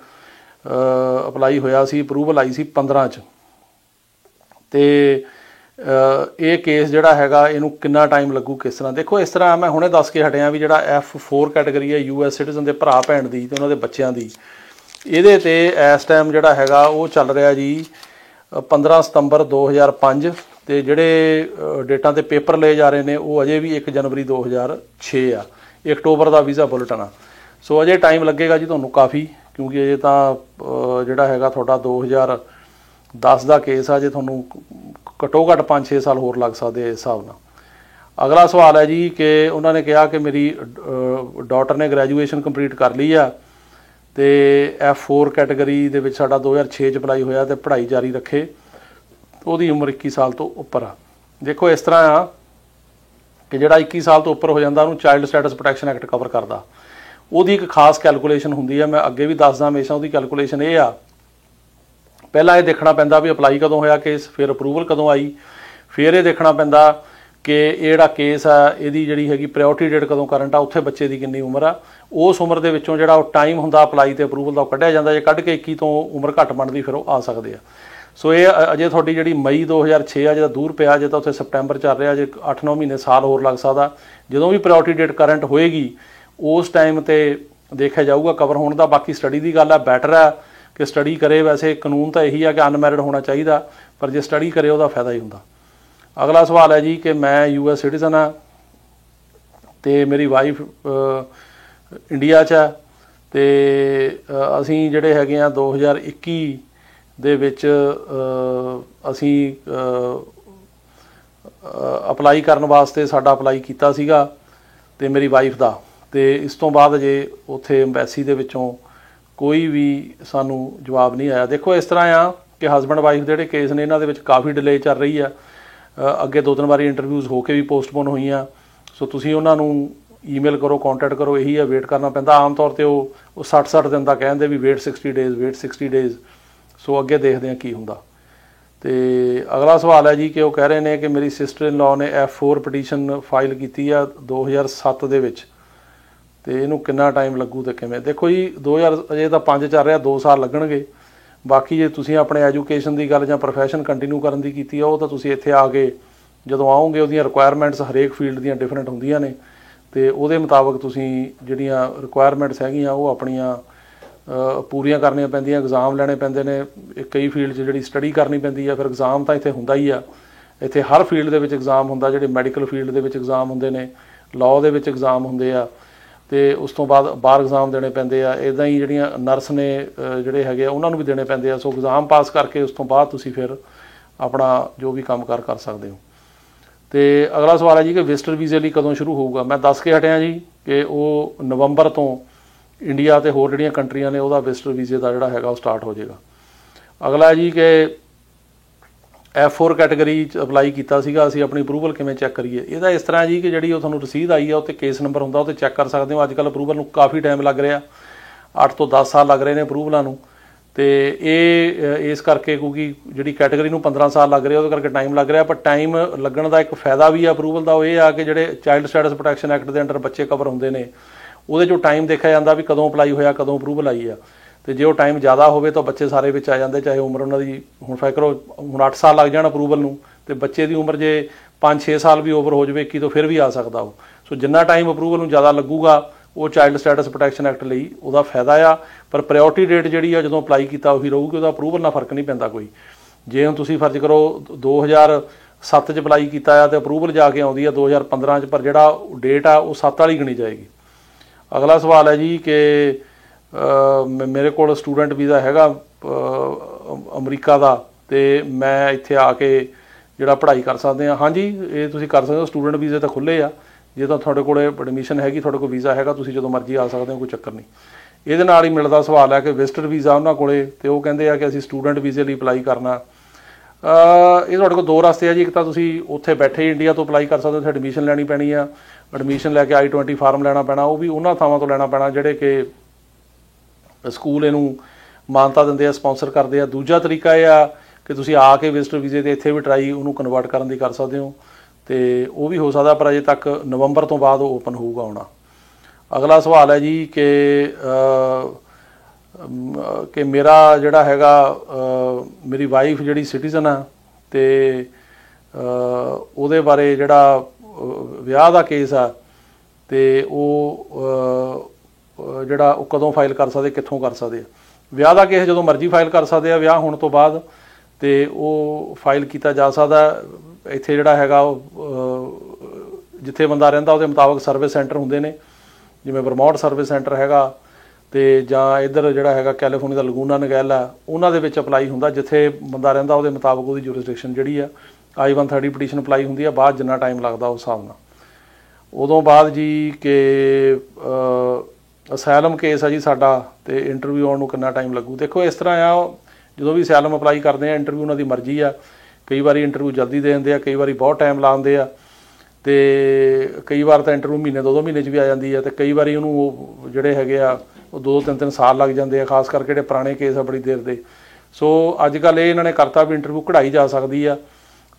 ਅਪਲਾਈ ਹੋਇਆ ਸੀ, ਅਪਰੂਵਲ ਆਈ ਸੀ 15 'ਚ, ਅਤੇ ਇਹ ਕੇਸ ਜਿਹੜਾ ਹੈਗਾ ਇਹਨੂੰ ਕਿੰਨਾ ਟਾਈਮ ਲੱਗੂ, ਕਿਸ ਤਰ੍ਹਾਂ? ਦੇਖੋ ਇਸ ਤਰ੍ਹਾਂ ਮੈਂ ਹੁਣੇ ਦੱਸ ਕੇ ਹਟਿਆ ਵੀ ਜਿਹੜਾ F4 ਕੈਟੇਗਰੀ ਹੈ US ਸਿਟੀਜ਼ਨ ਦੇ ਭਰਾ ਭੈਣ ਦੀ ਅਤੇ ਉਹਨਾਂ ਦੇ ਬੱਚਿਆਂ ਦੀ, ਇਹਦੇ 'ਤੇ ਇਸ ਟਾਈਮ ਜਿਹੜਾ ਹੈਗਾ ਉਹ ਚੱਲ ਰਿਹਾ ਜੀ 15 ਸਤੰਬਰ 2005, ਅਤੇ ਜਿਹੜੇ ਡੇਟਾਂ 'ਤੇ ਪੇਪਰ ਲਏ ਜਾ ਰਹੇ ਨੇ ਉਹ ਅਜੇ ਵੀ 1 ਜਨਵਰੀ 2006 ਆ। ਇਹ ਅਕਤੂਬਰ ਦਾ ਵੀਜ਼ਾ ਬੁਲਟਨ ਆ। ਸੋ ਅਜੇ ਟਾਈਮ ਲੱਗੇਗਾ ਜੀ ਤੁਹਾਨੂੰ ਕਾਫੀ, ਕਿਉਂਕਿ ਅਜੇ ਤਾਂ ਜਿਹੜਾ ਹੈਗਾ ਤੁਹਾਡਾ 2010 ਦਾ ਕੇਸ ਆ, ਜੇ ਤੁਹਾਨੂੰ ਘੱਟੋ ਘੱਟ 5-6 ਸਾਲ ਹੋਰ ਲੱਗ ਸਕਦੇ ਇਸ ਹਿਸਾਬ ਨਾਲ। ਅਗਲਾ ਸਵਾਲ ਹੈ ਜੀ ਕਿ ਉਹਨਾਂ ਨੇ ਕਿਹਾ ਕਿ ਮੇਰੀ ਡਾਟਰ ਨੇ ਗ੍ਰੈਜੂਏਸ਼ਨ ਕੰਪਲੀਟ ਕਰ ਲਈ ਆ ਅਤੇ F4 ਕੈਟੇਗਰੀ ਦੇ ਵਿੱਚ ਸਾਡਾ 2006 'ਚ ਅਪਲਾਈ ਹੋਇਆ ਅਤੇ ਪੜ੍ਹਾਈ ਜਾਰੀ ਰੱਖੇ, ਉਹਦੀ ਉਮਰ 21 ਸਾਲ ਤੋਂ ਉੱਪਰ ਆ। ਦੇਖੋ ਇਸ ਤਰ੍ਹਾਂ ਆ ਕਿ ਜਿਹੜਾ 21 ਸਾਲ ਤੋਂ ਉੱਪਰ ਹੋ ਜਾਂਦਾ ਉਹਨੂੰ child status protection act cover ਕਰਦਾ। ਉਹਦੀ ਇੱਕ ਖਾਸ ਕੈਲਕੂਲੇਸ਼ਨ ਹੁੰਦੀ ਹੈ, ਮੈਂ ਅੱਗੇ ਵੀ ਦੱਸਦਾ ਹਮੇਸ਼ਾ। ਉਹਦੀ ਕੈਲਕੂਲੇਸ਼ਨ ਇਹ ਆ, ਪਹਿਲਾਂ ਇਹ ਦੇਖਣਾ ਪੈਂਦਾ ਵੀ ਅਪਲਾਈ ਕਦੋਂ ਹੋਇਆ ਕੇਸ, ਫਿਰ ਅਪਰੂਵਲ ਕਦੋਂ ਆਈ, ਫਿਰ ਇਹ ਦੇਖਣਾ ਪੈਂਦਾ ਕਿ ਇਹ ਜਿਹੜਾ ਕੇਸ ਆ ਇਹਦੀ ਜਿਹੜੀ ਹੈਗੀ ਪ੍ਰਾਇਓਰਟੀ ਡੇਟ ਕਦੋਂ ਕਰੰਟ ਆ, ਉੱਥੇ ਬੱਚੇ ਦੀ ਕਿੰਨੀ ਉਮਰ ਆ, ਉਸ ਉਮਰ ਦੇ ਵਿੱਚੋਂ ਜਿਹੜਾ ਉਹ ਟਾਈਮ ਹੁੰਦਾ ਅਪਲਾਈ ਤੇ ਅਪਰੂਵਲ ਦਾ ਉਹ ਕੱਢਿਆ ਜਾਂਦਾ। ਜੇ ਕੱਢ ਕੇ 21 ਤੋਂ ਉਮਰ ਘੱਟ ਬਣਦੀ ਫਿਰ ਉਹ ਆ ਸਕਦੇ ਆ। ਸੋ ਇਹ ਅਜੇ ਤੁਹਾਡੀ ਜਿਹੜੀ ਮਈ 2006 ਆ ਜਿਹਦਾ ਦੂਰ ਪਿਆ, ਜੇ ਤਾਂ ਉੱਥੇ ਸਪਟੈਂਬਰ ਚੱਲ ਰਿਹਾ, ਜੇ 8-9 ਮਹੀਨੇ ਸਾਲ ਹੋਰ ਲੱਗ ਸਕਦਾ। ਜਦੋਂ ਵੀ ਪ੍ਰਾਇਓਰਟੀ ਡੇਟ ਕਰੰਟ ਹੋਏਗੀ ਉਸ ਟਾਈਮ 'ਤੇ ਦੇਖਿਆ ਜਾਊਗਾ ਕਵਰ ਹੋਣ ਦਾ। ਬਾਕੀ ਸਟੱਡੀ ਦੀ ਗੱਲ ਆ, ਬੈਟਰ ਆ ਕਿ ਸਟੱਡੀ ਕਰੇ। ਵੈਸੇ ਕਾਨੂੰਨ ਤਾਂ ਇਹੀ ਆ ਕਿ ਅਨਮੈਰਿਡ ਹੋਣਾ ਚਾਹੀਦਾ, ਪਰ ਜੇ ਸਟੱਡੀ ਕਰੇ ਉਹਦਾ ਫਾਇਦਾ ਹੀ ਹੁੰਦਾ। ਅਗਲਾ ਸਵਾਲ ਹੈ ਜੀ ਕਿ ਮੈਂ US ਸਿਟੀਜ਼ਨ ਆ ਅਤੇ ਮੇਰੀ ਵਾਈਫ ਇੰਡੀਆ 'ਚ ਆ, ਅਤੇ ਅਸੀਂ ਜਿਹੜੇ ਹੈਗੇ ਆ 2021 ਦੇ ਵਿੱਚ ਅਸੀਂ ਅਪਲਾਈ ਕਰਨ ਵਾਸਤੇ ਸਾਡਾ ਅਪਲਾਈ ਕੀਤਾ ਸੀਗਾ ਅਤੇ ਮੇਰੀ ਵਾਈਫ ਦਾ, ਅਤੇ ਇਸ ਤੋਂ ਬਾਅਦ ਅਜੇ ਉੱਥੇ ਐਮਬੈਸੀ ਦੇ ਵਿੱਚੋਂ ਕੋਈ ਵੀ ਸਾਨੂੰ ਜਵਾਬ ਨਹੀਂ ਆਇਆ। ਦੇਖੋ ਇਸ ਤਰ੍ਹਾਂ ਆ ਕਿ ਹਸਬੈਂਡ ਵਾਈਫ ਦੇ ਜਿਹੜੇ ਕੇਸ ਨੇ ਇਹਨਾਂ ਦੇ ਵਿੱਚ ਕਾਫੀ ਡਿਲੇ ਚੱਲ ਰਹੀ ਆ। ਅੱਗੇ 2-3 ਵਾਰੀ ਇੰਟਰਵਿਊਜ਼ ਹੋ ਕੇ ਵੀ ਪੋਸਟਪੋਨ ਹੋਈਆਂ। ਸੋ ਤੁਸੀਂ ਉਹਨਾਂ ਨੂੰ ਈਮੇਲ ਕਰੋ, ਕੰਟੈਕਟ ਕਰੋ, ਇਹੀ ਆ, ਵੇਟ ਕਰਨਾ ਪੈਂਦਾ। ਆਮ ਤੌਰ 'ਤੇ ਉਹ 60 ਦਿਨ ਦਾ ਕਹਿੰਦੇ ਵੀ ਵੇਟ 60 ਡੇਜ਼। ਸੋ ਅੱਗੇ ਦੇਖਦੇ ਹਾਂ ਕੀ ਹੁੰਦਾ। ਅਤੇ ਅਗਲਾ ਸਵਾਲ ਹੈ ਜੀ ਕਿ ਉਹ ਕਹਿ ਰਹੇ ਨੇ ਕਿ ਮੇਰੀ ਸਿਸਟਰ ਇਨ ਲਾਅ ਨੇ F4 ਪਟੀਸ਼ਨ ਫਾਈਲ ਕੀਤੀ ਆ 2007 ਦੇ ਵਿੱਚ, ਅਤੇ ਇਹਨੂੰ ਕਿੰਨਾ ਟਾਈਮ ਲੱਗੂ ਅਤੇ ਕਿਵੇਂ? ਦੇਖੋ ਜੀ 2000 ਅਜੇ ਤਾਂ 5 ਚੱਲ ਰਿਹਾ, 2 ਸਾਲ ਲੱਗਣਗੇ। ਬਾਕੀ ਜੇ ਤੁਸੀਂ ਆਪਣੇ ਐਜੂਕੇਸ਼ਨ ਦੀ ਗੱਲ ਜਾਂ ਪ੍ਰੋਫੈਸ਼ਨ ਕੰਟੀਨਿਊ ਕਰਨ ਦੀ ਕੀਤੀ ਆ, ਉਹ ਤਾਂ ਤੁਸੀਂ ਇੱਥੇ ਆ ਕੇ ਜਦੋਂ ਆਓਗੇ ਉਹਦੀਆਂ ਰਿਕੁਆਇਰਮੈਂਟਸ ਹਰੇਕ ਫੀਲਡ ਦੀਆਂ ਡਿਫਰੈਂਟ ਹੁੰਦੀਆਂ ਨੇ, ਅਤੇ ਉਹਦੇ ਮੁਤਾਬਕ ਤੁਸੀਂ ਜਿਹੜੀਆਂ ਰਿਕੁਆਇਰਮੈਂਟਸ ਹੈਗੀਆਂ ਉਹ ਆਪਣੀਆਂ ਪੂਰੀਆਂ ਕਰਨੀਆਂ ਪੈਂਦੀਆਂ, ਐਗਜ਼ਾਮ ਲੈਣੇ ਪੈਂਦੇ ਨੇ। ਕਈ ਫੀਲਡ 'ਚ ਜਿਹੜੀ ਸਟੱਡੀ ਕਰਨੀ ਪੈਂਦੀ ਆ, ਫਿਰ ਐਗਜ਼ਾਮ ਤਾਂ ਇੱਥੇ ਹੁੰਦਾ ਹੀ ਆ। ਇੱਥੇ ਹਰ ਫੀਲਡ ਦੇ ਵਿੱਚ ਐਗਜ਼ਾਮ ਹੁੰਦਾ, ਜਿਹੜੇ ਮੈਡੀਕਲ ਫੀਲਡ ਦੇ ਵਿੱਚ ਐਗਜ਼ਾਮ ਹੁੰਦੇ ਨੇ, ਲਾਅ ਦੇ ਵਿੱਚ ਐਗਜ਼ਾਮ ਹੁੰਦੇ ਆ, ਅਤੇ ਉਸ ਤੋਂ ਬਾਅਦ ਬਾਹਰ ਐਗਜ਼ਾਮ ਦੇਣੇ ਪੈਂਦੇ ਆ। ਇੱਦਾਂ ਹੀ ਜਿਹੜੀਆਂ ਨਰਸ ਨੇ ਜਿਹੜੇ ਹੈਗੇ ਆ ਉਹਨਾਂ ਨੂੰ ਵੀ ਦੇਣੇ ਪੈਂਦੇ ਆ। ਸੋ ਐਗਜ਼ਾਮ ਪਾਸ ਕਰਕੇ ਉਸ ਤੋਂ ਬਾਅਦ ਤੁਸੀਂ ਫਿਰ ਆਪਣਾ ਜੋ ਵੀ ਕੰਮਕਾਰ ਕਰ ਸਕਦੇ ਹੋ। ਅਤੇ ਅਗਲਾ ਸਵਾਲ ਹੈ ਜੀ ਕਿ ਵਿਜ਼ਟਰ ਵੀਜ਼ੇ ਲਈ ਕਦੋਂ ਸ਼ੁਰੂ ਹੋਊਗਾ? ਮੈਂ ਦੱਸ ਕੇ ਹਟਿਆ ਜੀ ਕਿ ਉਹ ਨਵੰਬਰ ਤੋਂ ਇੰਡੀਆ ਅਤੇ ਹੋਰ ਜਿਹੜੀਆਂ ਕੰਟਰੀਆਂ ਨੇ ਉਹਦਾ ਵਿਜ਼ਟਰ ਵੀਜ਼ੇ ਦਾ ਜਿਹੜਾ ਹੈਗਾ ਉਹ ਸਟਾਰਟ ਹੋ ਜਾਏਗਾ। ਅਗਲਾ ਹੈ ਜੀ ਕਿ F4 ਕੈਟੇਗਰੀ 'ਚ ਅਪਲਾਈ ਕੀਤਾ ਸੀਗਾ, ਅਸੀਂ ਆਪਣੀ ਅਪਰੂਵਲ ਕਿਵੇਂ ਚੈੱਕ ਕਰੀਏ? ਇਹਦਾ ਇਸ ਤਰ੍ਹਾਂ ਜੀ ਕਿ ਜਿਹੜੀ ਉਹ ਤੁਹਾਨੂੰ ਰਸੀਦ ਆਈ ਆ ਉੱਤੇ ਕੇਸ ਨੰਬਰ ਹੁੰਦਾ, ਉਹ 'ਤੇ ਚੈੱਕ ਕਰ ਸਕਦੇ ਹੋ। ਅੱਜ ਕੱਲ੍ਹ ਅਪਰੂਵਲ ਨੂੰ ਕਾਫੀ ਟਾਈਮ ਲੱਗ ਰਿਹਾ, 8 ਤੋਂ 10 ਸਾਲ ਲੱਗ ਰਹੇ ਨੇ ਅਪਰੂਵਲਾਂ ਨੂੰ, ਅਤੇ ਇਹ ਇਸ ਕਰਕੇ ਕਿਉਂਕਿ ਜਿਹੜੀ ਕੈਟੇਗਰੀ ਨੂੰ 15 ਸਾਲ ਲੱਗ ਰਿਹਾ ਉਹਦੇ ਕਰਕੇ ਟਾਈਮ ਲੱਗ ਰਿਹਾ। ਪਰ ਟਾਈਮ ਲੱਗਣ ਦਾ ਇੱਕ ਫਾਇਦਾ ਵੀ ਆ ਅਪਰੂਵਲ ਦਾ, ਉਹ ਇਹ ਆ ਕਿ ਜਿਹੜੇ ਚਾਈਲਡ ਸਟੇਟਸ ਪ੍ਰੋਟੈਕਸ਼ਨ ਐਕਟ ਦੇ ਅੰਡਰ ਬੱਚੇ ਕਵਰ ਹੁੰਦੇ ਨੇ ਉਹਦੇ 'ਚੋਂ ਟਾਈਮ ਦੇਖਿਆ ਜਾਂਦਾ ਵੀ ਕਦੋਂ ਅਪਲਾਈ ਹੋਇਆ, ਕਦੋਂ ਅਪਰੂਵਲ ਆਈ ਆ। ਅਤੇ ਜੇ ਉਹ ਟਾਈਮ ਜ਼ਿਆਦਾ ਹੋਵੇ ਤਾਂ ਬੱਚੇ ਸਾਰੇ ਵਿੱਚ ਆ ਜਾਂਦੇ, ਚਾਹੇ ਉਮਰ ਉਹਨਾਂ ਦੀ ਹੁਣ ਕਰੋ ਹੁਣ 8 ਸਾਲ ਲੱਗ ਜਾਣ ਅਪਰੂਵਲ ਨੂੰ, ਅਤੇ ਬੱਚੇ ਦੀ ਉਮਰ ਜੇ 5-6 ਸਾਲ ਵੀ ਓਵਰ ਹੋ ਜਾਵੇ 21 ਤੋਂ ਫਿਰ ਵੀ ਆ ਸਕਦਾ ਉਹ। ਸੋ ਜਿੰਨਾ ਟਾਈਮ ਅਪਰੂਵਲ ਨੂੰ ਜ਼ਿਆਦਾ ਲੱਗੂਗਾ ਉਹ ਚਾਈਲਡ ਸਟੇਟਸ ਪ੍ਰੋਟੈਕਸ਼ਨ ਐਕਟ ਲਈ ਉਹਦਾ ਫਾਇਦਾ ਆ। ਪਰ ਪ੍ਰਾਇਓਰਟੀ ਡੇਟ ਜਿਹੜੀ ਆ ਜਦੋਂ ਅਪਲਾਈ ਕੀਤਾ ਉਹੀ ਰਹੂਗੀ, ਉਹਦਾ ਅਪਰੂਵਲ ਨਾਲ ਫਰਕ ਨਹੀਂ ਪੈਂਦਾ ਕੋਈ। ਜੇ ਹੁਣ ਤੁਸੀਂ ਫਰਜ਼ ਕਰੋ 2007 'ਚ ਅਪਲਾਈ ਕੀਤਾ ਆ ਅਤੇ ਅਪਰੂਵਲ ਜਾ ਕੇ ਆਉਂਦੀ ਆ 2015 'ਚ, ਪਰ ਜਿਹੜਾ ਡੇਟ ਆ ਉਹ 7 ਵਾਲੀ ਗਿਣੀ ਜਾਏਗੀ। ਅਗਲਾ ਸਵਾਲ ਹੈ ਜੀ ਕਿ ਮੇਰੇ ਕੋਲ ਸਟੂਡੈਂਟ ਵੀਜ਼ਾ ਹੈਗਾ ਅਮਰੀਕਾ ਦਾ ਤੇ ਮੈਂ ਇੱਥੇ ਆ ਕੇ ਜਿਹੜਾ ਪੜ੍ਹਾਈ ਕਰ ਸਕਦੇ ਹਾਂ। ਹਾਂਜੀ, ਇਹ ਤੁਸੀਂ ਕਰ ਸਕਦੇ ਹੋ। ਸਟੂਡੈਂਟ ਵੀਜ਼ੇ ਤਾਂ ਖੁੱਲ੍ਹੇ ਆ, ਜੇ ਤਾਂ ਤੁਹਾਡੇ ਕੋਲ ਐਡਮਿਸ਼ਨ ਹੈਗੀ, ਤੁਹਾਡੇ ਕੋਲ ਵੀਜ਼ਾ ਹੈਗਾ, ਤੁਸੀਂ ਜਦੋਂ ਮਰਜ਼ੀ ਆ ਸਕਦੇ ਹੋ, ਕੋਈ ਚੱਕਰ ਨਹੀਂ। ਇਹਦੇ ਨਾਲ ਹੀ ਮਿਲਦਾ ਸਵਾਲ ਹੈ ਕਿ ਵਿਜ਼ਟਰ ਵੀਜ਼ਾ ਉਹਨਾਂ ਕੋਲੇ, ਤੇ ਉਹ ਕਹਿੰਦੇ ਆ ਕਿ ਅਸੀਂ ਸਟੂਡੈਂਟ ਵੀਜ਼ੇ ਲਈ ਅਪਲਾਈ ਕਰਨਾ। ਇਹ ਤੁਹਾਡੇ ਕੋਲ ਦੋ ਰਸਤੇ ਆ ਜੀ। ਇੱਕ ਤਾਂ ਤੁਸੀਂ ਉੱਥੇ ਬੈਠੇ ਇੰਡੀਆ ਤੋਂ ਅਪਲਾਈ ਕਰ ਸਕਦੇ ਹੋ, ਉੱਥੇ ਐਡਮਿਸ਼ਨ ਲੈਣੀ ਪੈਣੀ ਆ, ਐਡਮਿਸ਼ਨ ਲੈ ਕੇ I-20 ਫਾਰਮ ਲੈਣਾ ਪੈਣਾ, ਉਹ ਵੀ ਉਹਨਾਂ ਥਾਵਾਂ ਤੋਂ ਲੈਣਾ ਪੈਣਾ ਜਿਹੜੇ ਕਿ ਸਕੂਲ ਇਹਨੂੰ ਮਾਨਤਾ ਦਿੰਦੇ ਆ, ਸਪਾਂਸਰ ਕਰਦੇ ਆ। ਦੂਜਾ ਤਰੀਕਾ ਇਹ ਆ ਕਿ ਤੁਸੀਂ ਆ ਕੇ ਵਿਜ਼ਟਰ ਵੀਜ਼ੇ ਦੇ ਇੱਥੇ ਵੀ ਟਰਾਈ ਉਹਨੂੰ ਕਨਵਰਟ ਕਰਨ ਦੀ ਕਰ ਸਕਦੇ ਹੋ, ਤੇ ਉਹ ਵੀ ਹੋ ਸਕਦਾ, ਪਰ ਅਜੇ ਤੱਕ ਨਵੰਬਰ ਤੋਂ ਬਾਅਦ ਉਹ ਓਪਨ ਹੋਊਗਾ ਆਉਣਾ। ਅਗਲਾ ਸਵਾਲ ਹੈ ਜੀ ਕਿ ਮੇਰਾ ਜਿਹੜਾ ਹੈਗਾ ਮੇਰੀ ਵਾਈਫ ਜਿਹੜੀ ਸਿਟੀਜ਼ਨ ਆ, ਤੇ ਉਹਦੇ ਬਾਰੇ ਜਿਹੜਾ ਵਿਆਹ ਦਾ ਕੇਸ ਆ, ਤੇ ਉਹ ਜਿਹੜਾ ਉਹ ਕਦੋਂ ਫਾਈਲ ਕਰ ਸਕਦੇ, ਕਿੱਥੋਂ ਕਰ ਸਕਦੇ ਆ। ਵਿਆਹ ਦਾ ਕੇਸ ਜਦੋਂ ਮਰਜ਼ੀ ਫਾਈਲ ਕਰ ਸਕਦੇ ਆ ਵਿਆਹ ਹੋਣ ਤੋਂ ਬਾਅਦ, ਤੇ ਉਹ ਫਾਈਲ ਕੀਤਾ ਜਾ ਸਕਦਾ। ਇੱਥੇ ਜਿਹੜਾ ਹੈਗਾ ਜਿੱਥੇ ਬੰਦਾ ਰਹਿੰਦਾ ਉਹਦੇ ਮੁਤਾਬਕ ਸਰਵਿਸ ਸੈਂਟਰ ਹੁੰਦੇ ਨੇ, ਜਿਵੇਂ ਵਰਮੌਂਟ ਸਰਵਿਸ ਸੈਂਟਰ ਹੈਗਾ, ਤੇ ਜਾਂ ਇੱਧਰ ਜਿਹੜਾ ਹੈਗਾ ਕੈਲੀਫੋਰਨੀਆ ਦਾ ਲਗੂਨਾ ਨਗੈਲਾ, ਉਹਨਾਂ ਦੇ ਵਿੱਚ ਅਪਲਾਈ ਹੁੰਦਾ। ਜਿੱਥੇ ਬੰਦਾ ਰਹਿੰਦਾ ਉਹਦੇ ਮੁਤਾਬਕ ਉਹਦੀ ਜੂਰਿਸਡਿਕਸ਼ਨ ਜਿਹੜੀ ਆ I-130 ਪਟੀਸ਼ਨ ਅਪਲਾਈ ਹੁੰਦੀ ਆ। ਬਾਅਦ ਜਿੰਨਾ ਟਾਈਮ ਲੱਗਦਾ ਉਸ ਹਿਸਾਬ ਨਾਲ। ਉਦੋਂ ਬਾਅਦ ਜੀ ਕਿ ਅਸਾਈਲਮ ਕੇਸ ਆ ਜੀ ਸਾਡਾ, ਤੇ ਇੰਟਰਵਿਊ ਆਉਣ ਨੂੰ ਕਿੰਨਾ ਟਾਈਮ ਲੱਗੂ। ਦੇਖੋ ਇਸ ਤਰ੍ਹਾਂ ਆ, ਜਦੋਂ ਵੀ ਅਸਾਈਲਮ ਅਪਲਾਈ ਕਰਦੇ ਆ, ਇੰਟਰਵਿਊ ਉਹਨਾਂ ਦੀ ਮਰਜ਼ੀ ਆ। ਕਈ ਵਾਰੀ ਇੰਟਰਵਿਊ ਜਲਦੀ ਦੇ ਦਿੰਦੇ ਆ, ਕਈ ਵਾਰੀ ਬਹੁਤ ਟਾਈਮ ਲਾਉਂਦੇ ਆ, ਤੇ ਕਈ ਵਾਰ ਤਾਂ ਇੰਟਰਵਿਊ ਮਹੀਨੇ 2-2 ਮਹੀਨੇ 'ਚ ਵੀ ਆ ਜਾਂਦੀ ਆ, ਤੇ ਕਈ ਵਾਰੀ ਉਹਨੂੰ ਉਹ ਜਿਹੜੇ ਹੈਗੇ ਆ ਉਹ 2-3 ਸਾਲ ਲੱਗ ਜਾਂਦੇ ਆ, ਖਾਸ ਕਰਕੇ ਜਿਹੜੇ ਪੁਰਾਣੇ ਕੇਸ ਆ ਬੜੀ ਦੇਰ ਦੇ। ਸੋ ਅੱਜ ਕੱਲ੍ਹ ਇਹ ਇਹਨਾਂ ਨੇ ਕਰਤਾ ਵੀ ਇੰਟਰਵਿਊ ਕਢਾਈ ਜਾ ਸਕਦੀ ਆ,